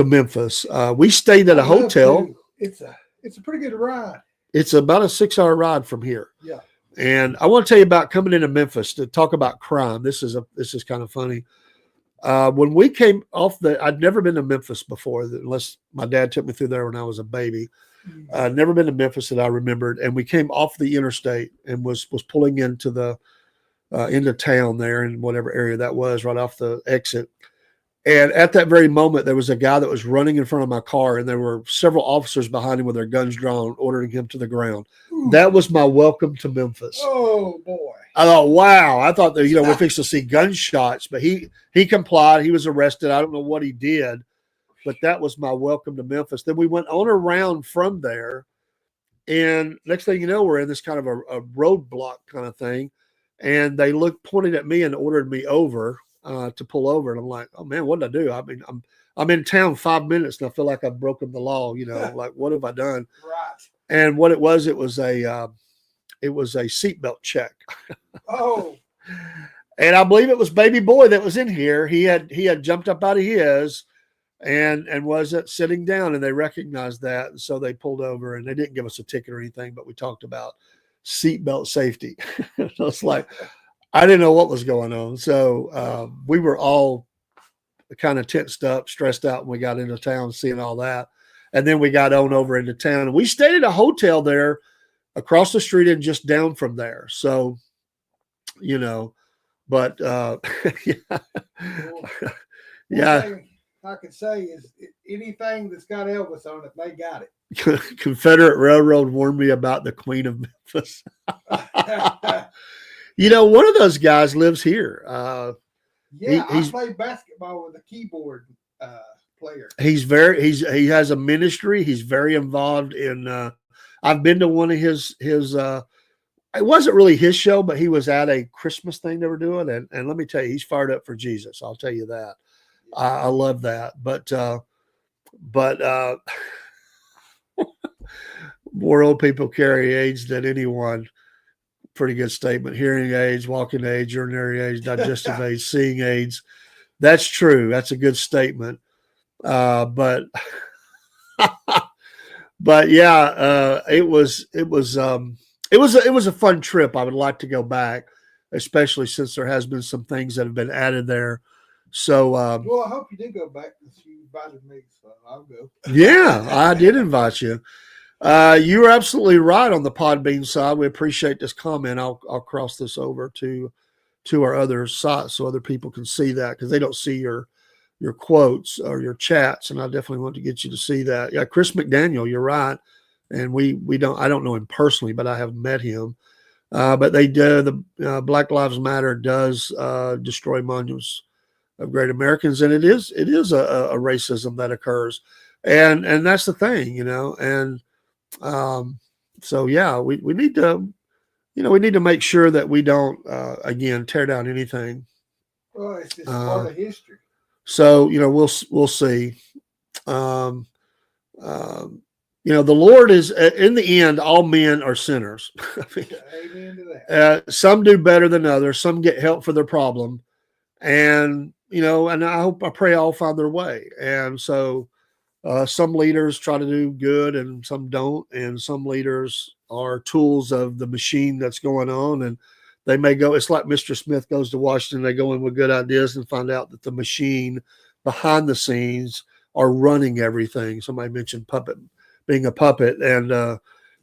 Memphis. We stayed at a hotel. It's a pretty good ride. It's about a 6-hour ride from here. Yeah. And I want to tell you about coming into Memphis to talk about crime. This is kind of funny. When we came off I'd never been to Memphis before, unless my dad took me through there when I was a baby. I'd never been to Memphis that I remembered. And we came off the interstate and was pulling into the into town there in whatever area that was, right off the exit. And at that very moment, there was a guy that was running in front of my car, and there were several officers behind him with their guns drawn, ordering him to the ground. Ooh. That was my welcome to Memphis. Oh, boy. I thought, wow. I thought that, we're fixing to see gunshots, but he complied. He was arrested. I don't know what he did, but that was my welcome to Memphis. Then we went on around from there, and next thing you know, we're in this kind of a roadblock kind of thing, and they pointed at me and ordered me over. To pull over, and I'm like, oh man, what did I do? I mean, I'm in town 5 minutes, and I feel like I've broken the law. Like, what have I done? Right. And what it was a seatbelt check. Oh. And I believe it was Baby Boy that was in here. He had jumped up out of his, and was sitting down, and they recognized that, and so they pulled over, and they didn't give us a ticket or anything, but we talked about seatbelt safety. So it's like, I didn't know what was going on. So we were all kind of tensed up, stressed out when we got into town, seeing all that. And then we got on over into town. And we stayed at a hotel there across the street and just down from there. So, but yeah. Yeah. Thing I could say is anything that's got Elvis on it, they got it. Confederate Railroad warned me about the Queen of Memphis. One of those guys lives here. I played basketball with a keyboard player. He has a ministry. He's very involved in. I've been to one of his. It wasn't really his show, but he was at a Christmas thing they were doing, and let me tell you, he's fired up for Jesus. I'll tell you that. I love that, but more old people carry AIDS than anyone. Pretty good statement. Hearing aids, walking aids, urinary aids, digestive aids, seeing aids. That's true. That's a good statement. But yeah, it was a fun trip. I would like to go back, especially since there has been some things that have been added there. So, well, I hope you did go back because you invited me, so I'll go. Yeah, I did invite you. You were absolutely right on the Podbean side. We appreciate this comment. I'll cross this over to our other sites so other people can see that, because they don't see your quotes or your chats, and I definitely want to get you to see that. Yeah, Chris McDaniel, you're right, and I don't know him personally, but I have met him. But they do the Black Lives Matter does destroy monuments of great Americans, and it is a racism that occurs, and that's the thing, and. So yeah, we need to, we need to make sure that we don't, again, tear down anything. Well, it's just part of history. So, we'll see. The Lord is, in the end, all men are sinners. Amen to that. Some do better than others. Some get help for their problem, and, and I pray all find their way. And so, some leaders try to do good and some don't, and some leaders are tools of the machine that's going on, and they may go, it's like Mr. Smith goes to Washington, they go in with good ideas and find out that the machine behind the scenes are running everything. Somebody mentioned being a puppet, and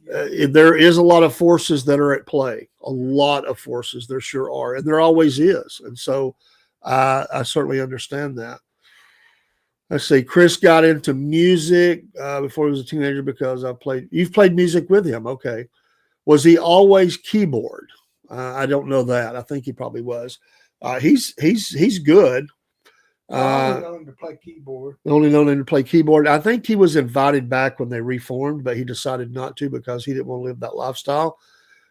there is a lot of forces that are at play, a lot of forces, there sure are, and there always is. And so I certainly understand that. Let's see. Chris got into music before he was a teenager because you've played music with him. Okay. Was he always keyboard? I don't know that. I think he probably was. He's good. Only known to play keyboard. Only known him to play keyboard. I think he was invited back when they reformed, but he decided not to because he didn't want to live that lifestyle.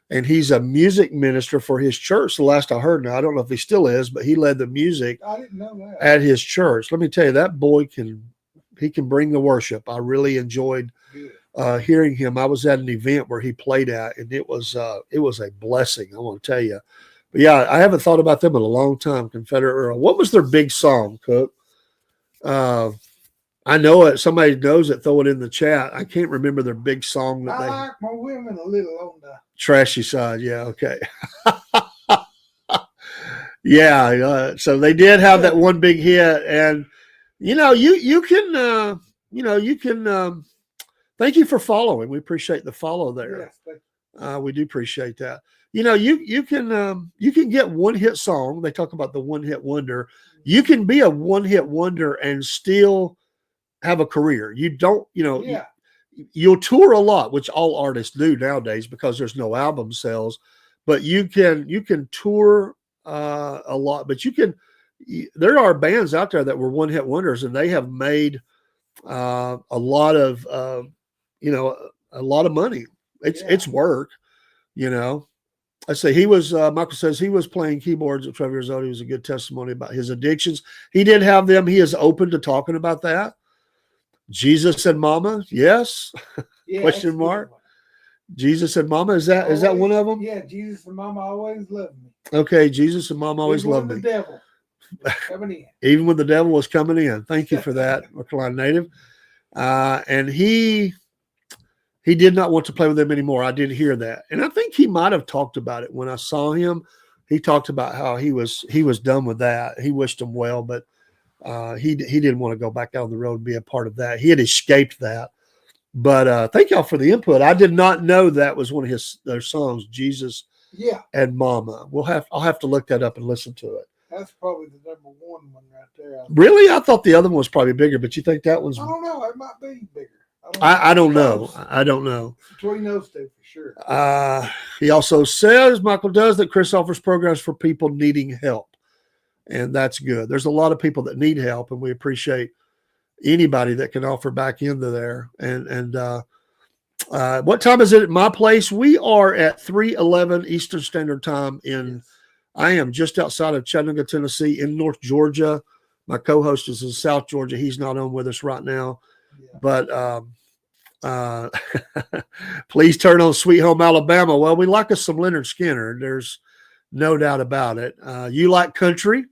And he's a music minister for his church. The last I heard, now I don't know if he still is, but he led the music I didn't know that. At his church. Let me tell you, that boy can bring the worship. I really enjoyed hearing him. I was at an event where he played at, and it was a blessing, I want to tell you. But yeah, I haven't thought about them in a long time. Confederate Earl. What was their big song, Cook? I know it. Somebody knows it. Throw it in the chat. I can't remember their big song. I like my women a little on the trashy side. Yeah. Okay. Yeah. So they did have that one big hit, and you can thank you for following. We appreciate the follow there. Yes, we do appreciate that. you can get one hit song. They talk about the one hit wonder. You can be a one hit wonder and still have a career. You don't, you'll tour a lot, which all artists do nowadays because there's no album sales. But you can tour a lot. But there are bands out there that were one hit wonders, and they have made a lot of a lot of money. It's work, I say Michael says he was playing keyboards at 12 years old. He was a good testimony about his addictions. He did have them. He is open to talking about that. Jesus and Mama, yes? Yeah, Question mark. Jesus and Mama, is that one of them? Yeah, Jesus and Mama always loved me. Okay, Jesus and Mama always loved me. The devil was coming in. Even when the devil was coming in. Thank you for that, North Carolina native. And he did not want to play with them anymore. I did hear that. And I think he might have talked about it when I saw him. He talked about how he was done with that. He wished them well, but he didn't want to go back down the road and be a part of that. He had escaped that. But thank y'all for the input. I did not know that was one of their songs, Jesus and Mama. I'll have to look that up and listen to it. That's probably the number one right there. Really? I thought the other one was probably bigger, but you think that one's... I don't know. It might be bigger. I don't know. I don't know. Between those two, for sure. He also says, Michael does, that Chris offers programs for people needing help. And that's good. There's a lot of people that need help, and we appreciate anybody that can offer back into there. And what time is it at my place? We are at 3:11 Eastern Standard Time I am just outside of Chattanooga, Tennessee, in North Georgia. My co-host is in South Georgia. He's not on with us right now. Yeah. But please turn on Sweet Home Alabama. Well, we like us some Leonard Skinner. There's no doubt about it. You like country?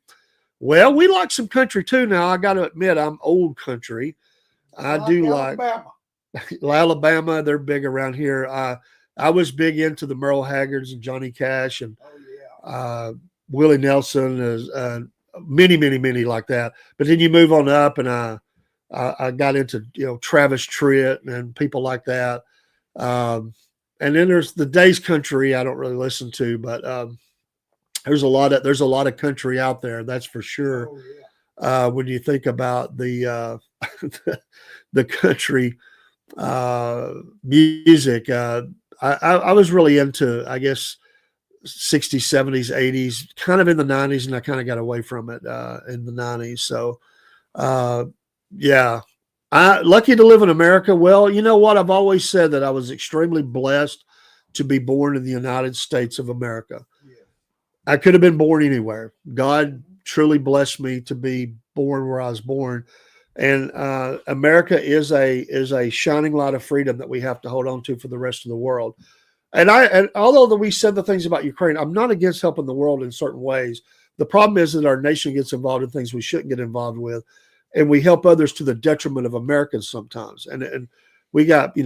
Well, we like some country too. Now, I got to admit, I'm old country. I do like Alabama. They're big around here. I was big into the Merle Haggards and Johnny Cash and Willie Nelson, many like that. But then you move on up, and I got into Travis Tritt and people like that. And then there's the Days Country I don't really listen to, but there's a lot of country out there, that's for sure. Oh, yeah. When you think about the the country music, I was really into, I guess, 60s, 70s, 80s, kind of in the 90s, and I kind of got away from it in the 90s. So, yeah, lucky to live in America. Well, you know what? I've always said that I was extremely blessed to be born in the United States of America. Yeah. I could have been born anywhere. God truly blessed me to be born where I was born. And America is a shining light of freedom that we have to hold on to for the rest of the world. And although we said the things about Ukraine, I'm not against helping the world in certain ways. The problem is that our nation gets involved in things we shouldn't get involved with, and we help others to the detriment of Americans sometimes. And we got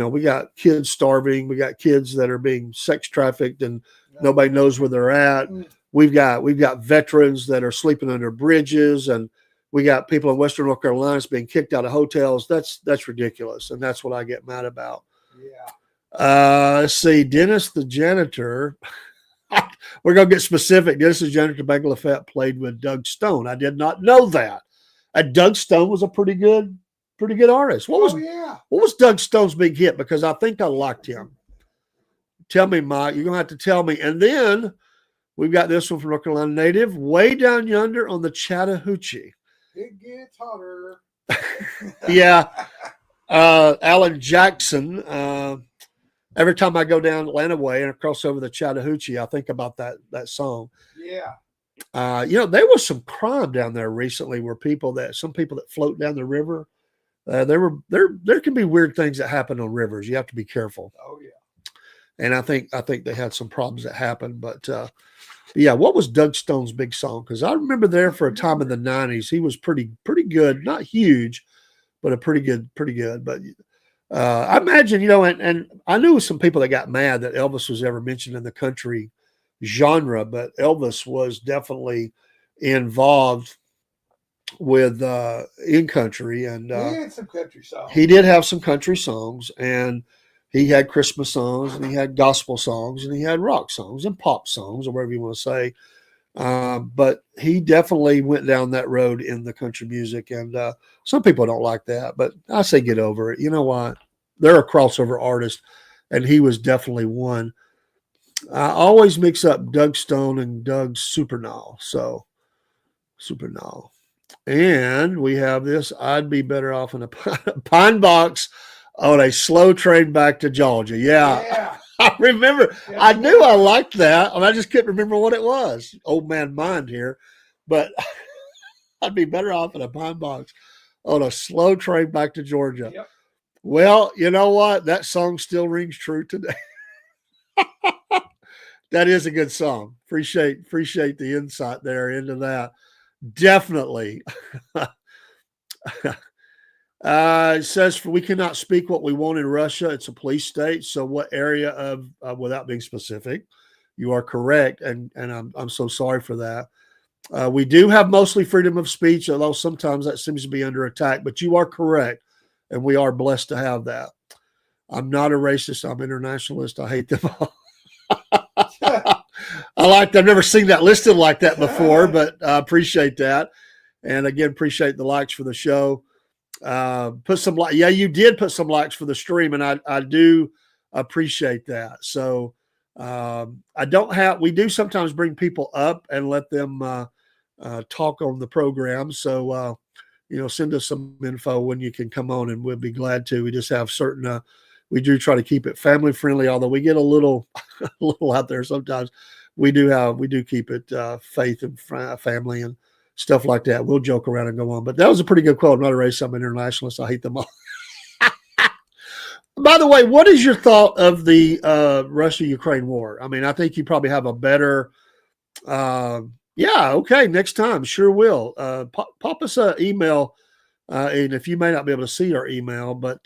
kids starving, we got kids that are being sex trafficked, and nobody knows where they're at. We've got veterans that are sleeping under bridges, and we got people in Western North Carolina being kicked out of hotels. That's ridiculous, and that's what I get mad about. Yeah. Let's see, Dennis the janitor. We're gonna get specific. Dennis the janitor, Bank Lafayette, played with Doug Stone. I did not know that. Doug Stone was a pretty good artist. What was Doug Stone's big hit? Because I think I liked him. Tell me, Mike. You're gonna have to tell me. And then we've got this one from North Carolina native, Way Down Yonder on the Chattahoochee. It gets hotter. Yeah. Alan Jackson. Every time I go down Atlanta way and cross over the Chattahoochee, I think about that song. Yeah. There was some crime down there recently where some people that float down the river, there can be weird things that happen on rivers. You have to be careful. Oh yeah. And I think they had some problems that happened, but yeah, what was Doug Stone's big song? Because I remember there for a time in the 90s, he was pretty good, not huge, but pretty good. But I imagine, and I knew some people that got mad that Elvis was ever mentioned in the country genre, but Elvis was definitely involved with in country, and he had some country songs. He did have some country songs, and He had Christmas songs, and he had gospel songs, and he had rock songs and pop songs, or whatever you want to say. But he definitely went down that road in the country music, and some people don't like that, but I say get over it. You know what? They're a crossover artist, and he was definitely one. I always mix up Doug Stone and Doug Supernall. So, Supernall. And we have this. I'd be better off in a pine box on a slow train back to Georgia. Yeah. I remember. Yeah, I knew I liked that, and I just couldn't remember what it was. Old man mind here. But I'd be better off in a pine box on a slow train back to Georgia. Yep. Well, you know what? That song still rings true today. That is a good song. Appreciate the insight there into that. Definitely. It says we cannot speak what we want in Russia. It's a police state. So what area of without being specific, you are correct, and I'm so sorry for that. We do have mostly freedom of speech, although sometimes that seems to be under attack. But you are correct, and we are blessed to have that. I'm not a racist. I'm internationalist. I hate them all. I've never seen that listed like that before, but I appreciate that. And again, appreciate the likes for the show. Put some like, yeah, you did put some likes for the stream, and I do appreciate that. So we do sometimes bring people up and let them talk on the program. So send us some info when you can come on, and we'll be glad to. We just have certain. We do try to keep it family friendly, although we get a little out there sometimes. We do keep it faith and family and stuff like that. We'll joke around and go on. But that was a pretty good quote. I'm not a racist. I'm an internationalist. I hate them all. By the way, what is your thought of the Russia-Ukraine war? I mean, I think you probably have a better okay, next time. Sure will. Pop us an email, and if you may not be able to see our email, but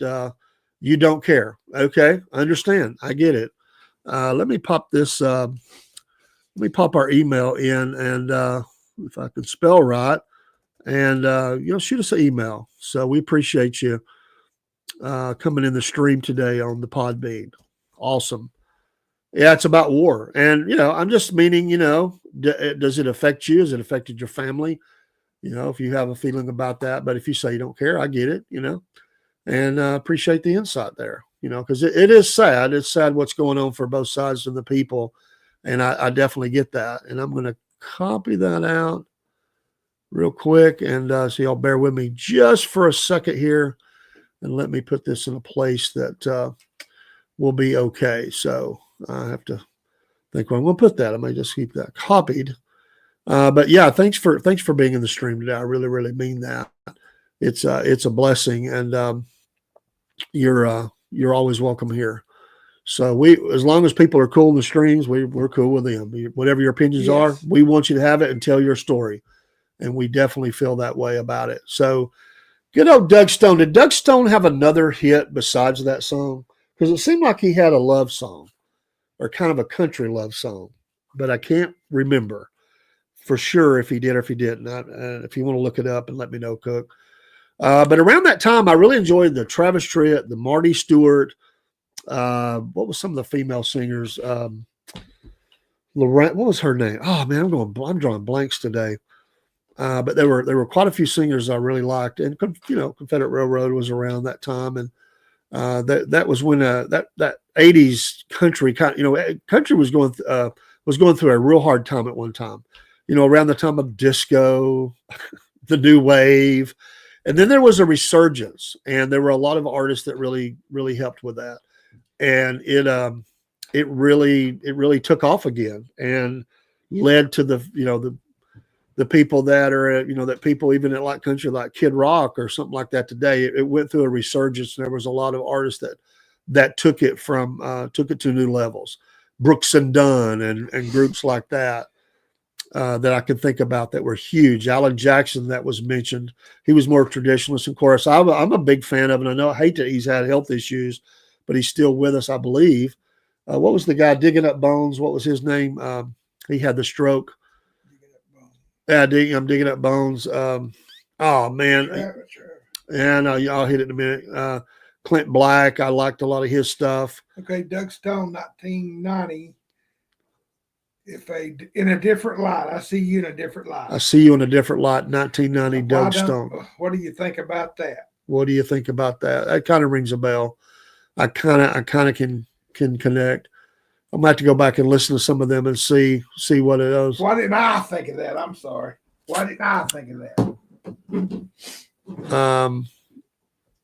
you don't care. Okay, I understand. I get it. Let me pop this. Let me pop our email in, and if I can spell right, and shoot us an email. So we appreciate you coming in the stream today on the Podbean. Awesome. Yeah, it's about war, and I'm just meaning, does it affect you? Has it affected your family? If you have a feeling about that, but if you say you don't care, I get it. And appreciate the insight there, because it is sad. It's sad what's going on for both sides of the people. And I definitely get that. And I'm going to copy that out real quick. And so y'all bear with me just for a second here. And let me put this in a place that will be okay. So I have to think where I'm going to put that. I may just keep that copied. But yeah, thanks for being in the stream today. I really, really mean that. It's a blessing. And you're always welcome here. So as long as people are cool in the streams, we're cool with them. Whatever your opinions are, we want you to have it and tell your story. And we definitely feel that way about it. So good old Doug Stone. Did Doug Stone have another hit besides that song? Because it seemed like he had a love song or kind of a country love song, but I can't remember for sure if he did or if he didn't. If you want to look it up and let me know, Cook. But around that time, I really enjoyed the Travis Tritt, the Marty Stewart. What was some of the female singers? Lorraine, what was her name? Oh man, I'm drawing blanks today. But there were quite a few singers I really liked, and Confederate Railroad was around that time, and that was when that 80s country country was going through a real hard time at one time. Around the time of disco, the new wave. And then there was a resurgence, and there were a lot of artists that really, really helped with that. And it really took off again and led to the people that are, that people even at like country, like Kid Rock or something like that today, it went through a resurgence. And there was a lot of artists that took it to new levels. Brooks and Dunn and groups like that. That I can think about that were huge. Alan Jackson, that was mentioned. He was more traditionalist. Of course, I'm a big fan of him. I hate that he's had health issues, but he's still with us, I believe. What was the guy digging up bones? What was his name? He had the stroke. Yeah, I'm digging up bones. Oh man. And I'll hit it in a minute. Clint Black, I liked a lot of his stuff. Okay, Doug Stone, 1990. In a different light, I see you in a different light. I see you in a different light. 1990, Doug Stone. What do you think about that? What do you think about that? That kind of rings a bell. I kind of can connect. I'm gonna have to go back and listen to some of them and see what it is. Why didn't I think of that? I'm sorry. Why didn't I think of that?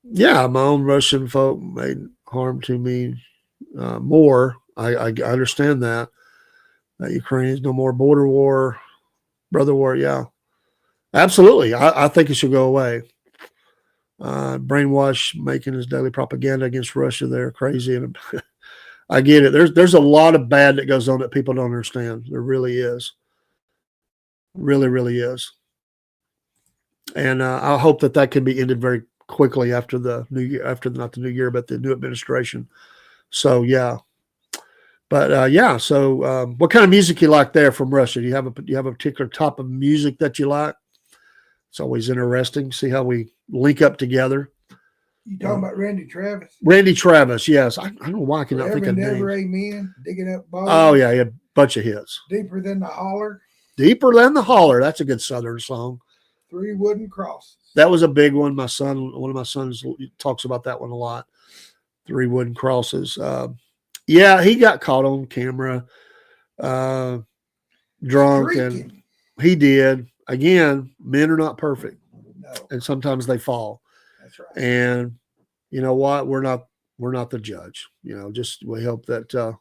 Yeah, my own Russian folk made harm to me more. I understand that. Ukrainians, no more border war, brother war. Yeah, absolutely. I think it should go away. Brainwash making his daily propaganda against Russia. They're crazy. And I get it. There's a lot of bad that goes on that people don't understand. There really is. Really, really is. And I hope that can be ended very quickly after the new year, not the new year, but the new administration. So, yeah. But yeah, so what kind of music you like there from Russia? Do you have a particular type of music that you like? It's always interesting. See how we link up together. You talking about Randy Travis? Randy Travis, yes. I don't know why I cannot think of names. Never Amen, Digging Up Bones. Oh yeah, he had a bunch of hits. Deeper Than the Holler. Deeper Than the Holler. That's a good Southern song. 3 Wooden Crosses. That was a big one. One of my sons talks about that one a lot. 3 Wooden Crosses. Yeah, he got caught on camera, drunk, and he did. Again, men are not perfect, and sometimes they fall. That's right. And you know what? We're not the judge. Just we hope that.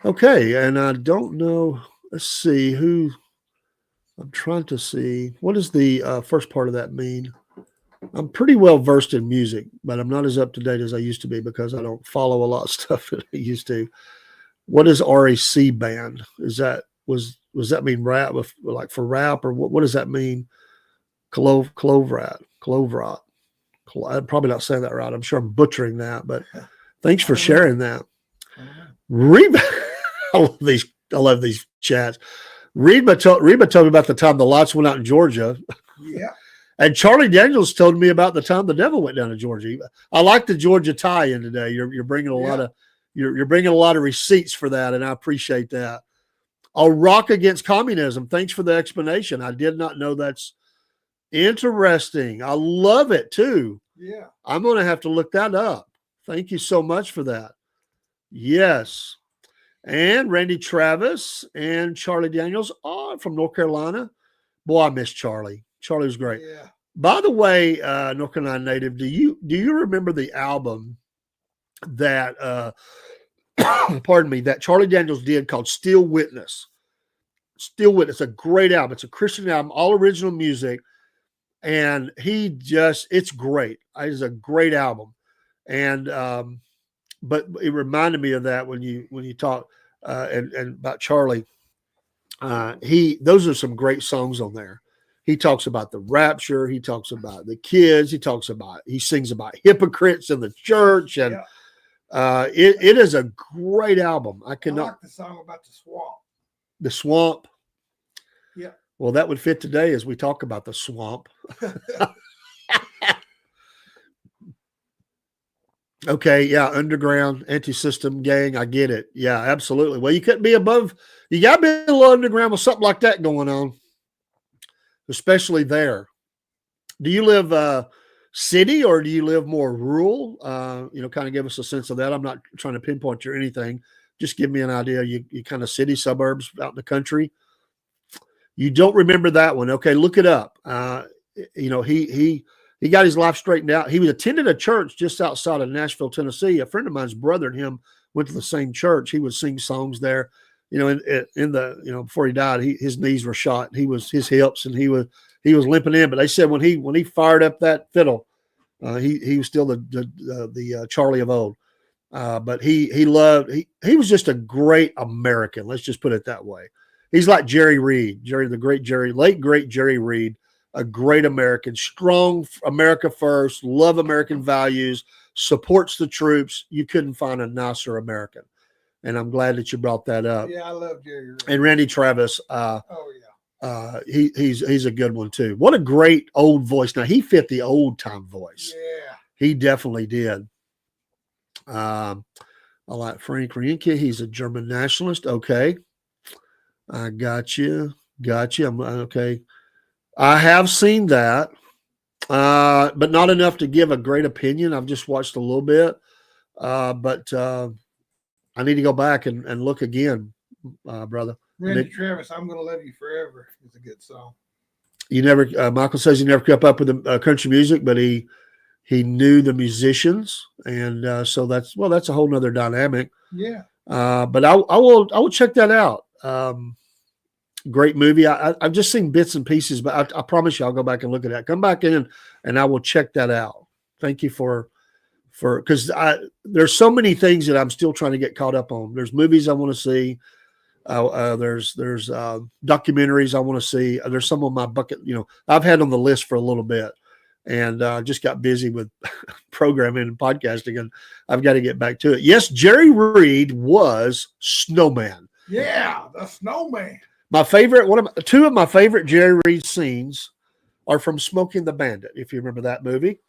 Okay, and I don't know. Let's see who. I'm trying to see what does the first part of that mean. I'm pretty well versed in music, but I'm not as up to date as I used to be because I don't follow a lot of stuff that I used to. What is RAC band? Was that mean rap, like for rap, or what does that mean? Clovrot. I'm probably not saying that right. I'm sure I'm butchering that, but thanks for sharing that. Reba, I love these chats. Reba told me about the time the lights went out in Georgia. Yeah. And Charlie Daniels told me about the time the devil went down to Georgia. I like the Georgia tie-in today. You're bringing a lot of you're bringing a lot of receipts for that, and I appreciate that. I'll rock against communism. Thanks for the explanation. I did not know. That's interesting. I love it too. Yeah, I'm going to have to look that up. Thank you so much for that. Yes, and Randy Travis and Charlie Daniels are from North Carolina. Boy, I miss Charlie. Charlie was great. Yeah. By the way, North Carolina native, do you remember the album that pardon me, that Charlie Daniels did called Still Witness? Still Witness, a great album. It's a Christian album, all original music, and it's great. It's a great album, and but it reminded me of that when you talk and about Charlie. Those are some great songs on there. He talks about the rapture. He talks about the kids. He sings about hypocrites in the church. And it is a great album. I like the song about the swamp. The swamp. Yeah. Well, that would fit today as we talk about the swamp. Okay. Yeah. Underground, anti-system gang. I get it. Yeah, absolutely. Well, you couldn't be above. You got to be a little underground with something like that going on. Especially there. Do you live city or do you live more rural? Kind of give us a sense of that. I'm not trying to pinpoint you or anything. Just give me an idea. You kind of city, suburbs, out in the country. You don't remember that one. Okay, look it up. He got his life straightened out. He was attending a church just outside of Nashville, Tennessee. A friend of mine's brother and him went to the same church. He would sing songs there. Before he died, his knees were shot. His hips, and he was limping in. But they said when he fired up that fiddle, he was still the Charlie of old. But he was just a great American. Let's just put it that way. He's like Jerry Reed, late great Jerry Reed, a great American, strong America first, love American values, supports the troops. You couldn't find a nicer American. And I'm glad that you brought that up. Yeah, I love Jerry Reed. And Randy Travis. He's a good one too. What a great old voice. Now he fit the old time voice. Yeah. He definitely did. I like Frank Rienke. He's a German nationalist. Okay. I got you. Got you. I'm okay. I have seen that, but not enough to give a great opinion. I've just watched a little bit, but I need to go back and look again, brother. Randy Travis, "I'm Gonna Love You Forever" is a good song. You never. Michael says he never kept up with the country music, but he knew the musicians, and so that's a whole nother dynamic. Yeah. But I will check that out. Great movie. I've just seen bits and pieces, but I promise you I'll go back and look at that. Come back in and I will check that out. Thank you for because there's so many things that I'm still trying to get caught up on. There's movies I want to see. There's documentaries I want to see. There's some on my bucket. I've had on the list for a little bit, and just got busy with programming and podcasting, and I've got to get back to it. Yes, Jerry Reed was Snowman. Yeah, the Snowman. My favorite, two of my favorite Jerry Reed scenes are from Smoking the Bandit, if you remember that movie.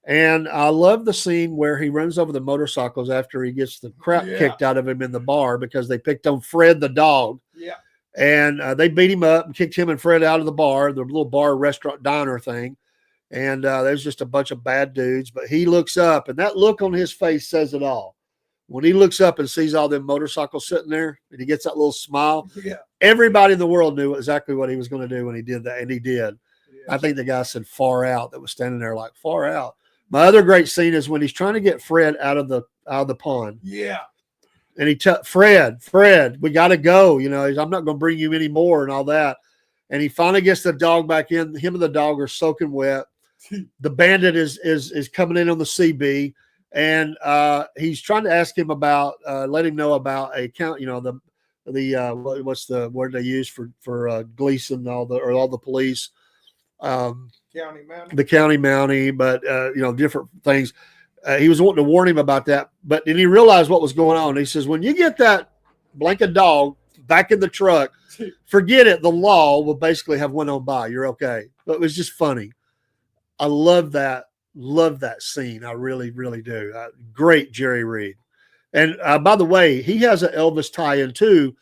And I love the scene where he runs over the motorcycles after he gets the crap kicked out of him in the bar because they picked on Fred the dog. Yeah. And they beat him up and kicked him and Fred out of the bar, the little bar, restaurant, diner thing. And there's just a bunch of bad dudes. But he looks up, and that look on his face says it all. When he looks up and sees all them motorcycles sitting there, and he gets that little smile, everybody in the world knew exactly what he was going to do when he did that, and he did. Yeah. I think the guy said "far out" that was standing there like "far out." My other great scene is when he's trying to get Fred out of the pond. Yeah, and he Fred, we got to go. I'm not going to bring you anymore and all that. And he finally gets the dog back in. Him and the dog are soaking wet. The bandit is coming in on the CB. And he's trying to ask him about, let him know about a count. What's the word they use for Gleason and all the police, county mountie. The county mountie, but different things. He was wanting to warn him about that, but then he realized what was going on. He says, "When you get that blanket dog back in the truck, forget it. The law will basically have went on by. You're okay." But it was just funny. I love that. Love that scene. I really, really do. Great Jerry Reed. And by the way, he has an Elvis tie-in too,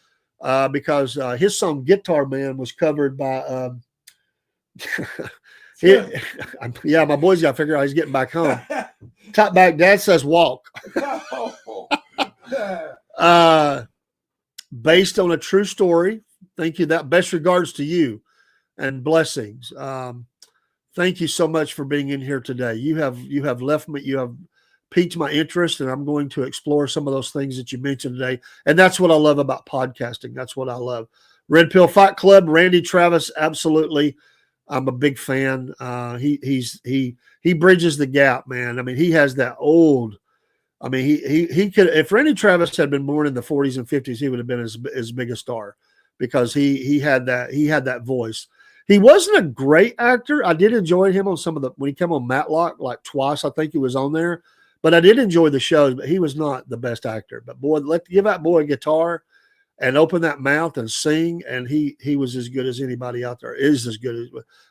because his song "Guitar Man" was covered by. My boy's got to figure out he's getting back home. Top back, Dad says walk. Based on a true story. Thank you. That best regards to you and blessings. Thank you so much for being in here today. You have left me, you have piqued my interest, and I'm going to explore some of those things that you mentioned today. And that's what I love about podcasting. That's what I love. Red Pill Fight Club, Randy Travis, absolutely. I'm a big fan. He bridges the gap, man. I mean, he has that old. I mean, he could, if Randy Travis had been born in the 40s and 50s, he would have been as big a star because he had that voice. He wasn't a great actor. I did enjoy him on when he came on Matlock, like twice, I think he was on there. But I did enjoy the shows, but he was not the best actor. But boy, give that boy a guitar and open that mouth and sing, and he was as good as anybody out there. Is as good as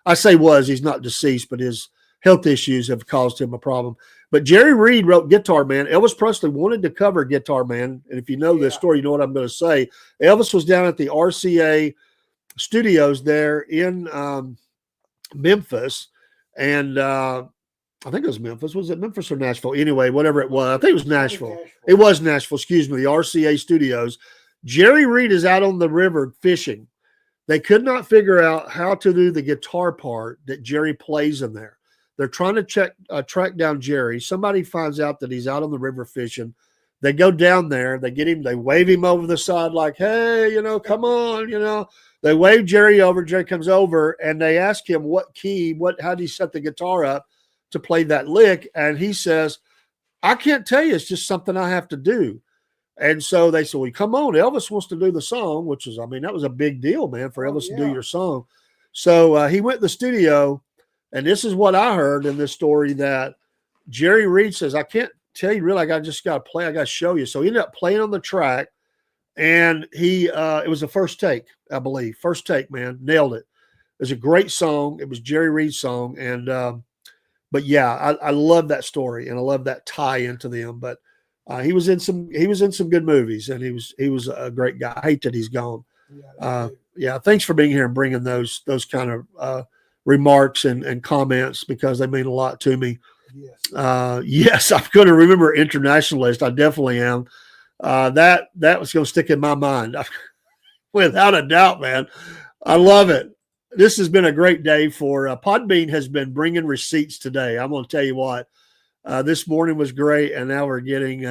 I say was. He's not deceased, but his health issues have caused him a problem. But Jerry Reed wrote Guitar Man. Elvis Presley wanted to cover Guitar Man, and if you know this story, you know what I'm going to say. Elvis was down at the RCA studios there in Memphis, and I think it was Memphis. Was it Memphis or Nashville? Anyway, whatever it was. I think it was Nashville. It was Nashville, excuse me, the RCA studios. Jerry Reed is out on the river fishing. They could not figure out how to do the guitar part that Jerry plays in there. They're trying to track down Jerry. Somebody finds out that he's out on the river fishing. They go down there. They get him. They wave him over the side like, "Hey, come on, They wave Jerry over. Jerry comes over, and they ask him what key, how do you set the guitar up to play that lick? And he says, "I can't tell you. It's just something I have to do." And so they said, "Well, come on. Elvis wants to do the song," which is, that was a big deal, man, for Elvis to do your song. So he went to the studio, and this is what I heard in this story, that Jerry Reed says, "I can't tell you really. I just got to play. I got to show you." So he ended up playing on the track. And it was the first take, I believe. First take, man. Nailed it. It was a great song. It was Jerry Reed's song. And yeah, I love that story and I love that tie into them. But he was in some good movies, and he was a great guy. I hate that he's gone. Yeah, thanks for being here and bringing those kind of remarks and comments, because they mean a lot to me. Yes, I'm going to remember internationalist. I definitely am. That was going to stick in my mind without a doubt, man. I love it. This has been a great day for Podbean. Has been bringing receipts today. I'm going to tell you what. This morning was great, and now we're getting.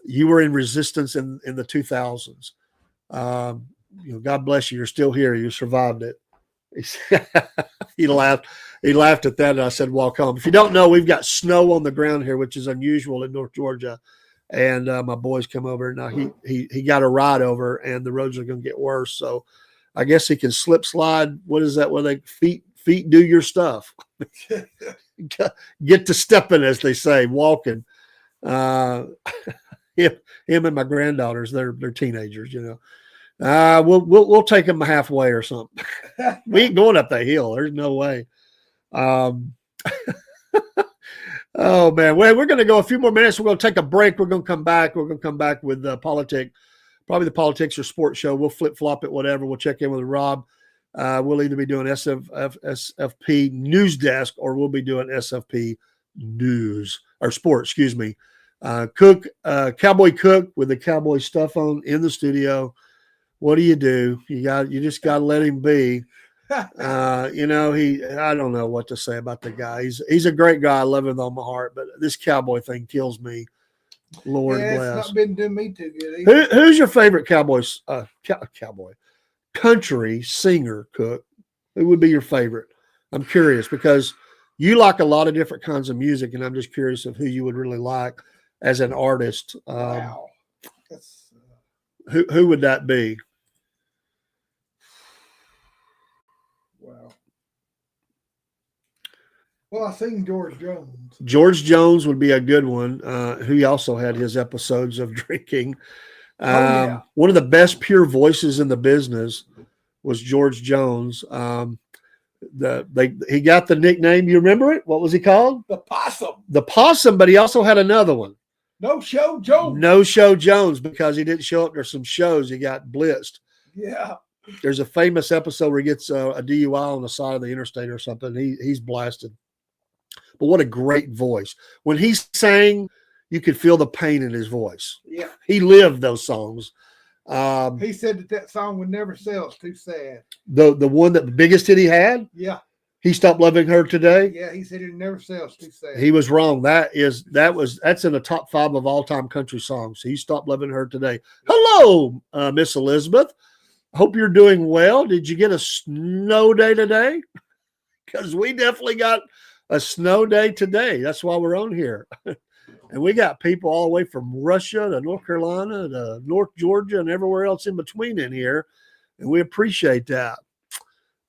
You were in resistance in the 2000s. God bless you. You're still here. You survived it. He laughed. He laughed at that, and I said, "Walk home." If you don't know, we've got snow on the ground here, which is unusual in North Georgia. And my boys come over. Now he got a ride over, and the roads are going to get worse. So I guess he can slip slide. What is that? Well, they feet do your stuff. Get to stepping, as they say, walking. Him and my granddaughters, they're teenagers, We'll take them halfway or something. We ain't going up that hill. There's no way. Oh man, well, we're going to go a few more minutes. We're going to take a break. We're going to come back. We're going to come back with politics, probably the politics or sports show. We'll flip flop it, whatever. We'll check in with Rob. We'll either be doing SFP news desk, or we'll be doing SFP news or sports. Excuse me. Cook, Cowboy Cook with the Cowboy stuff on in the studio. What do? You just got to let him be. I don't know what to say about the guy. He's a great guy. I love him with all my heart, but this Cowboy thing kills me. Lord bless. It's not been doing me too good. Who's your favorite cowboy country singer, Cook? Who would be your favorite? I'm curious, because you like a lot of different kinds of music, and I'm just curious of who you would really like as an artist. Wow. Who would that be? Wow. Well, I think George Jones. George Jones would be a good one. He also had his episodes of drinking. One of the best pure voices in the business was George Jones. He got the nickname. You remember it? What was he called? The Possum. The Possum, but he also had another one. No Show Jones. No Show Jones, because he didn't show up to some shows. He got blitzed. Yeah. There's a famous episode where he gets a DUI on the side of the interstate or something. He's blasted. But what a great voice. When he sang, you could feel the pain in his voice. Yeah. He lived those songs. He said that song would never sell. It's too sad. The one that the biggest hit he had? Yeah. He Stopped Loving Her Today? Yeah, he said it never sells. Too sad. He was wrong. That's in the top 5 of all-time country songs. He Stopped Loving Her Today. Hello, Miss Elizabeth. Hope you're doing well. Did you get a snow day today? Because we definitely got a snow day today. That's why we're on here. And we got people all the way from Russia to North Carolina to North Georgia and everywhere else in between in here. And we appreciate that.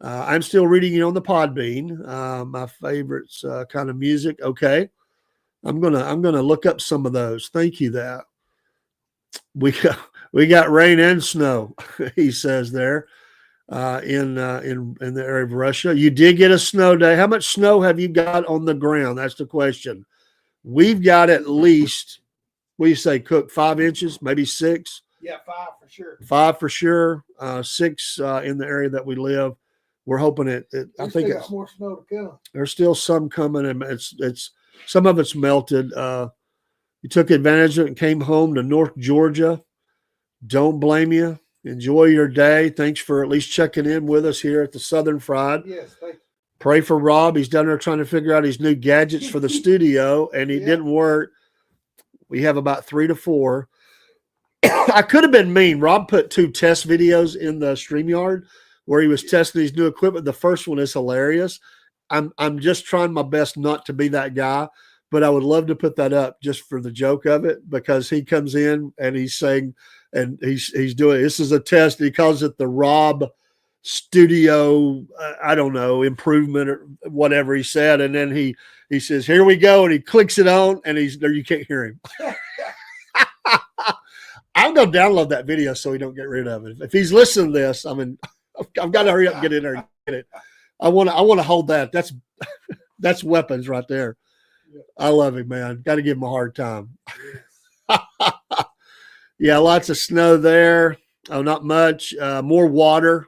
I'm still reading you on the Podbean. My favorites kind of music. Okay. I'm gonna look up some of those. Thank you. That we got rain and snow, he says there, in the area of Russia. You did get a snow day. How much snow have you got on the ground? That's the question. We've got at least, what do you say, Cook, 5 inches, maybe 6? Yeah, 5 for sure. 5 for sure. 6 in the area that we live. We're hoping I think it's more snow to come. There's still some coming, and it's some of it's melted. You took advantage of it and came home to North Georgia. Don't blame you. Enjoy your day. Thanks for at least checking in with us here at the Southern Fried. Yes, thank you. Pray for Rob. He's down there trying to figure out his new gadgets for the studio, and it didn't work. We have about 3 to 4. I could have been mean. Rob put 2 test videos in the StreamYard where he was testing his new equipment. The first one is hilarious. I'm just trying my best not to be that guy, but I would love to put that up just for the joke of it, because he comes in and he's saying, and he's doing, this is a test. He calls it the Rob Studio, I don't know, improvement or whatever he said. And then he says, here we go. And he clicks it on, and he's there. You can't hear him. I'm going to download that video so he don't get rid of it. If he's listening to this, I've got to hurry up and get in there and get it. I want to hold that. That's weapons right there. Yeah. I love him, man. Got to give him a hard time. Yeah, lots of snow there. Oh, not much. More water.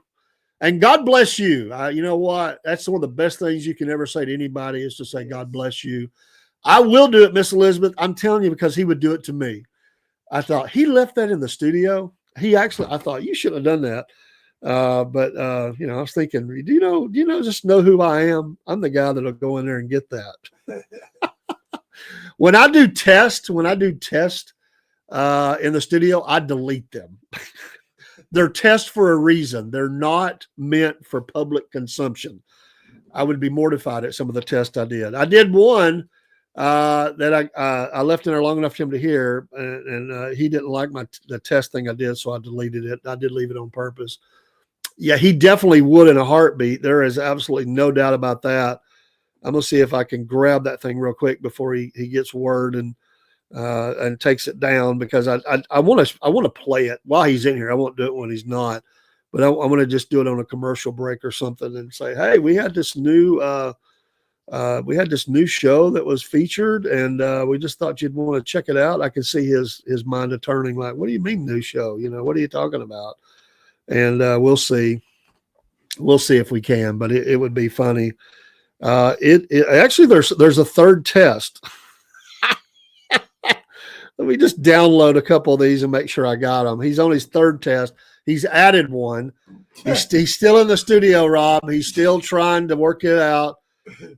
And God bless you. You know what? That's one of the best things you can ever say to anybody is to say, God bless you. I will do it, Miss Elizabeth. I'm telling you, because he would do it to me. I thought he left that in the studio. I thought you should have done that. But I was thinking, do you know, just know who I am? I'm the guy that'll go in there and get that. When I do test in the studio, I delete them. They're tests for a reason. They're not meant for public consumption. I would be mortified at some of the tests I did. I did one that I left in there long enough for him to hear, and he didn't like the test thing I did, so I deleted it. I did leave it on purpose. Yeah, he definitely would in a heartbeat. There is absolutely no doubt about that. I'm gonna see if I can grab that thing real quick before he gets word and takes it down, because I want to play it while he's in here. I won't do it when he's not, but I want to just do it on a commercial break or something and say, hey, we had this new show that was featured, and we just thought you'd want to check it out. I can see his mind turning, like, what do you mean new show? What are you talking about? And we'll see if we can, but it would be funny. It actually, there's a third test. Let me just download a couple of these and make sure I got them. He's on his third test. He's added one. He's still in the studio, Rob. He's still trying to work it out.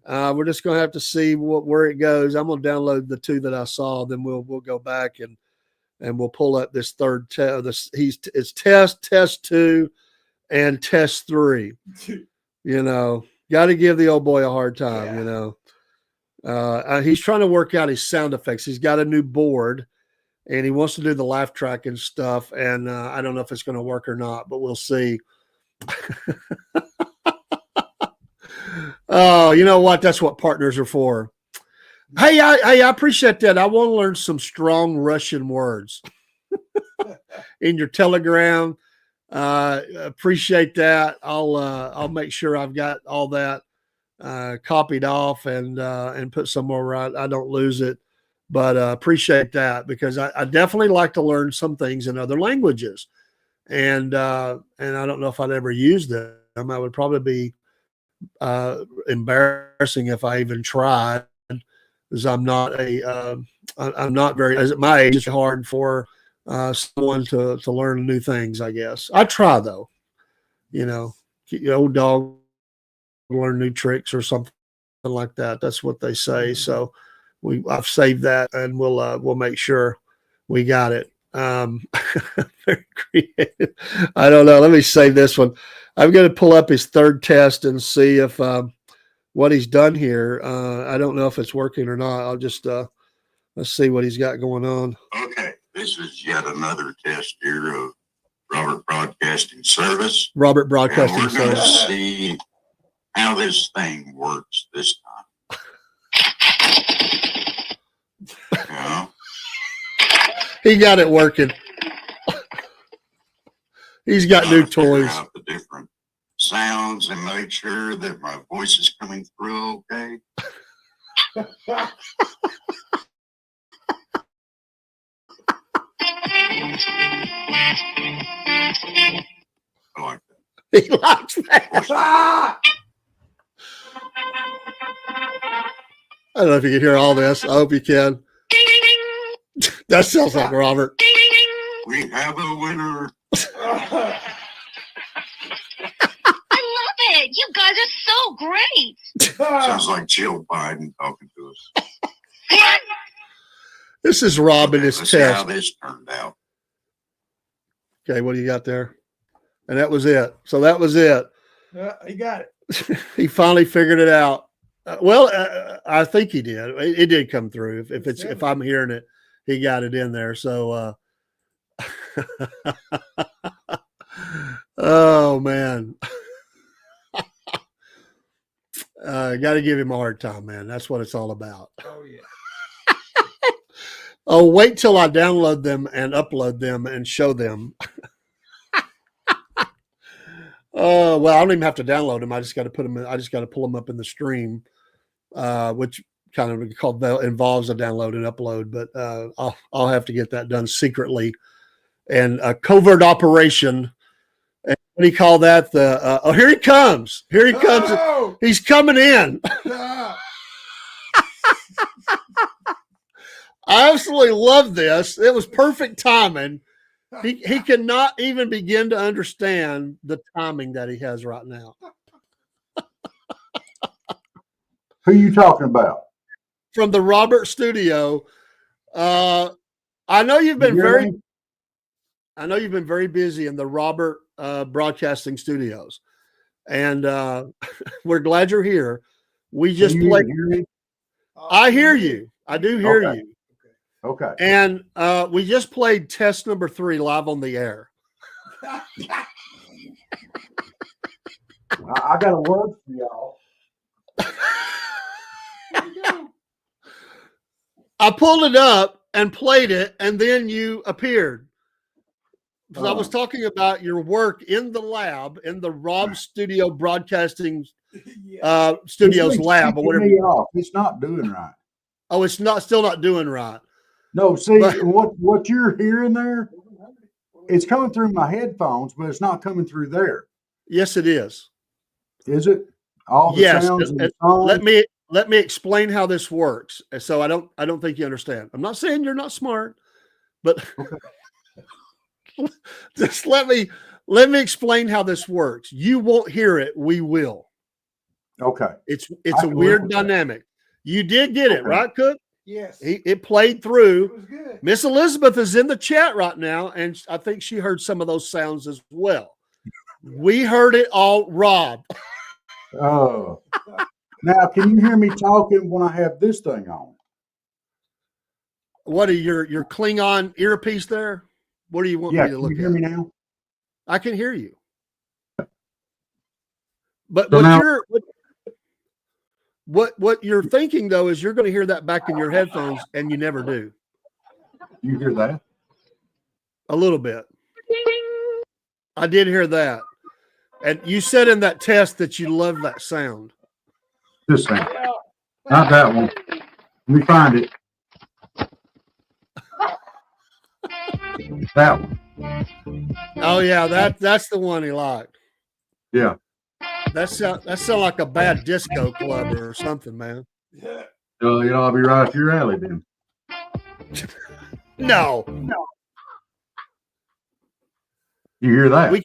We're just going to have to see where it goes. I'm going to download the two that I saw. Then we'll go back and we'll pull up this third test. It's test 2, and test 3. Got to give the old boy a hard time. Yeah. He's trying to work out his sound effects. He's got a new board, and he wants to do the laugh track and stuff. And I don't know if it's going to work or not, but we'll see. Oh, you know what? That's what partners are for. Hey, I appreciate that. I want to learn some strong Russian words in your Telegram. Appreciate that. I'll make sure I've got all that copied off and put somewhere where I don't lose it. But appreciate that, because I definitely like to learn some things in other languages, and I don't know if I'd ever use them. I would probably be embarrassing if I even tried, because I'm not very, as at my age, it's hard for someone to learn new things, I guess. I try though, old dog learn new tricks or something like that. That's what they say. So I've saved that, and we'll make sure we got it. Very creative. I don't know. Let me save this one. I'm going to pull up his third test and see if what he's done here. I don't know if it's working or not. I'll just let's see what he's got going on. Okay, this is yet another test here of Robert Broadcasting Service. Robert Broadcasting and we're going to Service. see how this thing works this time. Yeah. He got it working. He's got new toys. Out the different sounds and make sure that my voice is coming through okay. I like that. He likes that. I don't know if you can hear all this. I hope you can. That sounds like Robert. We have a winner. I love it. You guys are so great. Sounds like Jill Biden talking to us. This is Rob in his Let's see how test. this turned out. Okay, what do you got there? And that was it. So that was it. He got it. He finally figured it out. I think he did. It did come through. If I'm hearing it, he got it in there. So, oh man, got to give him a hard time, man. That's what it's all about. Oh yeah. Oh, wait till I download them and upload them and show them. Oh, well, I don't even have to download them. I just got to put them in, I just got to pull them up in the stream. which kind of called involves a download and upload. But I'll have to get that done secretly, and a covert operation. And what do you call that? Oh, here he comes! Here he comes! Oh! He's coming in. I absolutely love this. It was perfect timing. He cannot even begin to understand the timing that he has right now. Who are you talking about? From the Robert Studio. I know you've been very busy in the Robert Broadcasting Studios, and we're glad you're here. We just played. I hear you. I do hear you. Okay. And we just played test number 3 live on the air. I got a word for y'all. I pulled it up and played it, and then you appeared. Because I was talking about your work in the lab, in the Rob Studio Broadcasting Studios lab, or whatever. It's not doing right. Oh, it's still not doing right. No, see, what you're hearing there, it's coming through my headphones, but it's not coming through there. Yes, it is. Is it? All the sounds and let me explain how this works. So I don't think you understand. I'm not saying you're not smart, but just let me explain how this works. You won't hear it. We will. Okay. It's a weird dynamic. You did get it, right, Cook? Yes. It played through. It was good. Miss Elizabeth is in the chat right now, and I think she heard some of those sounds as well. We heard it all, Rob. Oh. Now, can you hear me talking when I have this thing on? What are your Klingon earpiece there? What do you want me to look at? Can you hear me now? I can hear you. But So what you're thinking though is you're going to hear that back in your headphones, and you never do. You hear that? A little bit. I did hear that. And you said in that test that you love that sound. This sound. Not that one. Let me find it. That one. Oh yeah, that's the one he liked. Yeah. That sound like a bad disco club or something, man. I'll be right up your alley then. No. You hear that?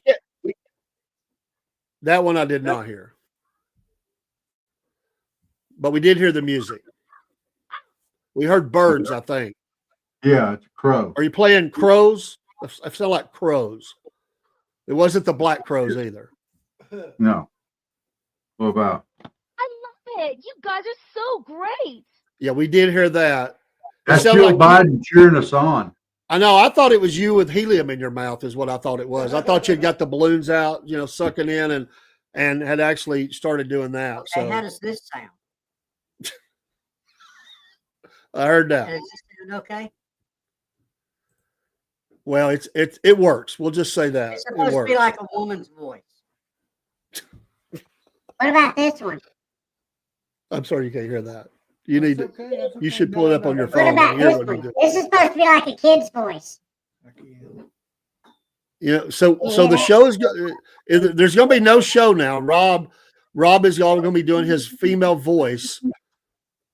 That one I did not hear. But we did hear the music. We heard birds, I think. Yeah, it's a crow. Are you playing crows? I sound like crows. It wasn't the black crows either. No. What about? I love it. You guys are so great. Yeah, we did hear that. That's Joe Biden cheering us on. I know. I thought it was you with helium in your mouth is what I thought it was. I thought you'd got the balloons out, sucking in and had actually started doing that. Okay, so how does this sound? I heard that. Is this sound okay? Well, it works. We'll just say that. It's supposed to be like a woman's voice. What about this one? I'm sorry you can't hear that. You need to. Okay. You should pull it up on your What phone. about and hear this what he one? did. This is supposed to be like a kid's voice. So the show is there's going to be no show now. Rob is all going to be doing his female voice,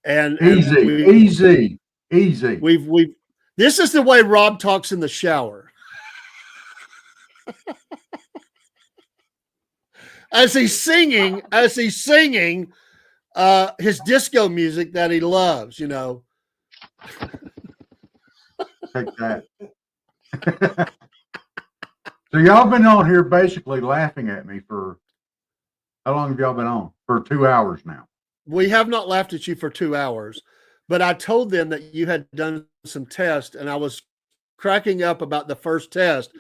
and easy. We've this is the way Rob talks in the shower. As he's singing his disco music that he loves, Take that. So y'all been on here basically laughing at me for how long have y'all been on? For 2 hours now. We have not laughed at you for 2 hours, but I told them that you had done some tests, and I was cracking up about the first test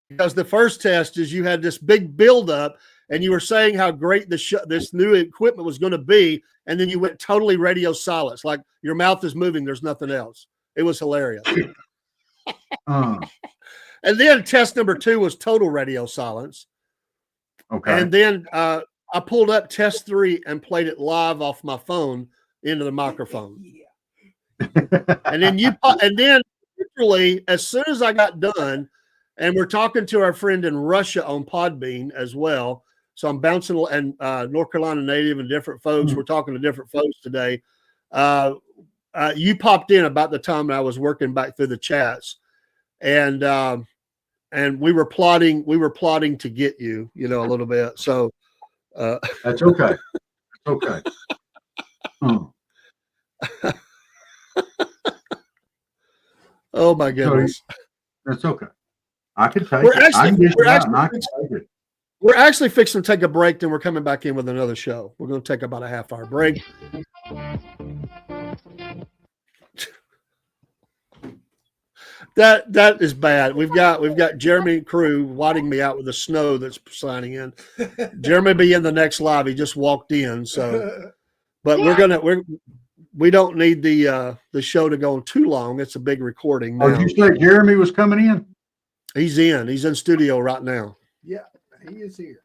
because the first test is you had this big buildup, and you were saying how great this new equipment was going to be, and then you went totally radio silence, like your mouth is moving, there's nothing else. It was hilarious. And then test number 2 was total radio silence. Okay. And then I pulled up test 3 and played it live off my phone into the microphone. And then literally, as soon as I got done, and we're talking to our friend in Russia on Podbean as well. So I'm bouncing and North Carolina native and different folks. We're talking to different folks today. You popped in about the time that I was working back through the chats, and we were plotting to get you, a little bit. So that's okay. It's okay. Oh my goodness. That's okay. I can take it. We're actually fixing to take a break, then we're coming back in with another show. We're going to take about a half-hour break. That is bad. We've got Jeremy and crew whiting me out with the snow that's signing in. Jeremy be in the next live. He just walked in, so but we don't need the show to go on too long. It's a big recording now. Oh, did you say Jeremy was coming in? He's in studio right now. Yeah, he is here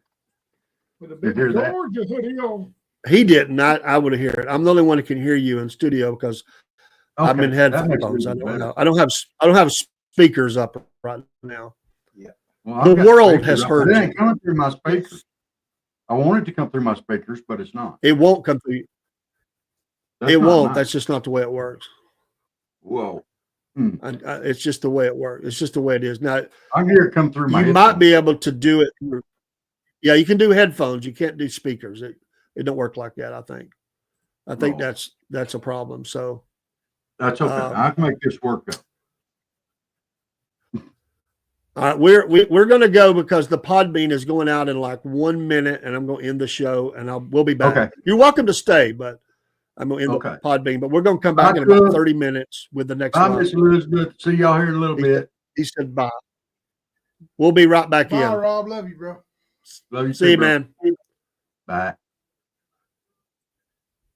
with a big Georgia hoodie on. He didn't. I would hear it. I'm the only one that can hear you in studio because I'm in headphones. I don't have speakers up right now. Yeah. Well, the world has heard it. It ain't coming through my speakers. I want it to come through my speakers, but it's not. It won't come through. It won't. Nice. That's just not the way it works. Whoa. It's just the way it works. It's just the way it is. Now I hear it come through my headphones. Might be able to do it. Yeah, you can do headphones. You can't do speakers. It don't work like that. I think that's a problem. So that's okay. I can make this work though. All right, we're going to go because the Podbean is going out in like 1 minute, and I'm going to end the show, and we'll be back. Okay. You're welcome to stay, but I'm going to end the Podbean. But we're going to come back in about 30 minutes with the next one. Bye, Miss Elizabeth. See y'all here in a little bit. He said bye. We'll be right back in. Bye, Rob. Love you, bro. Love you See you, man. Bye.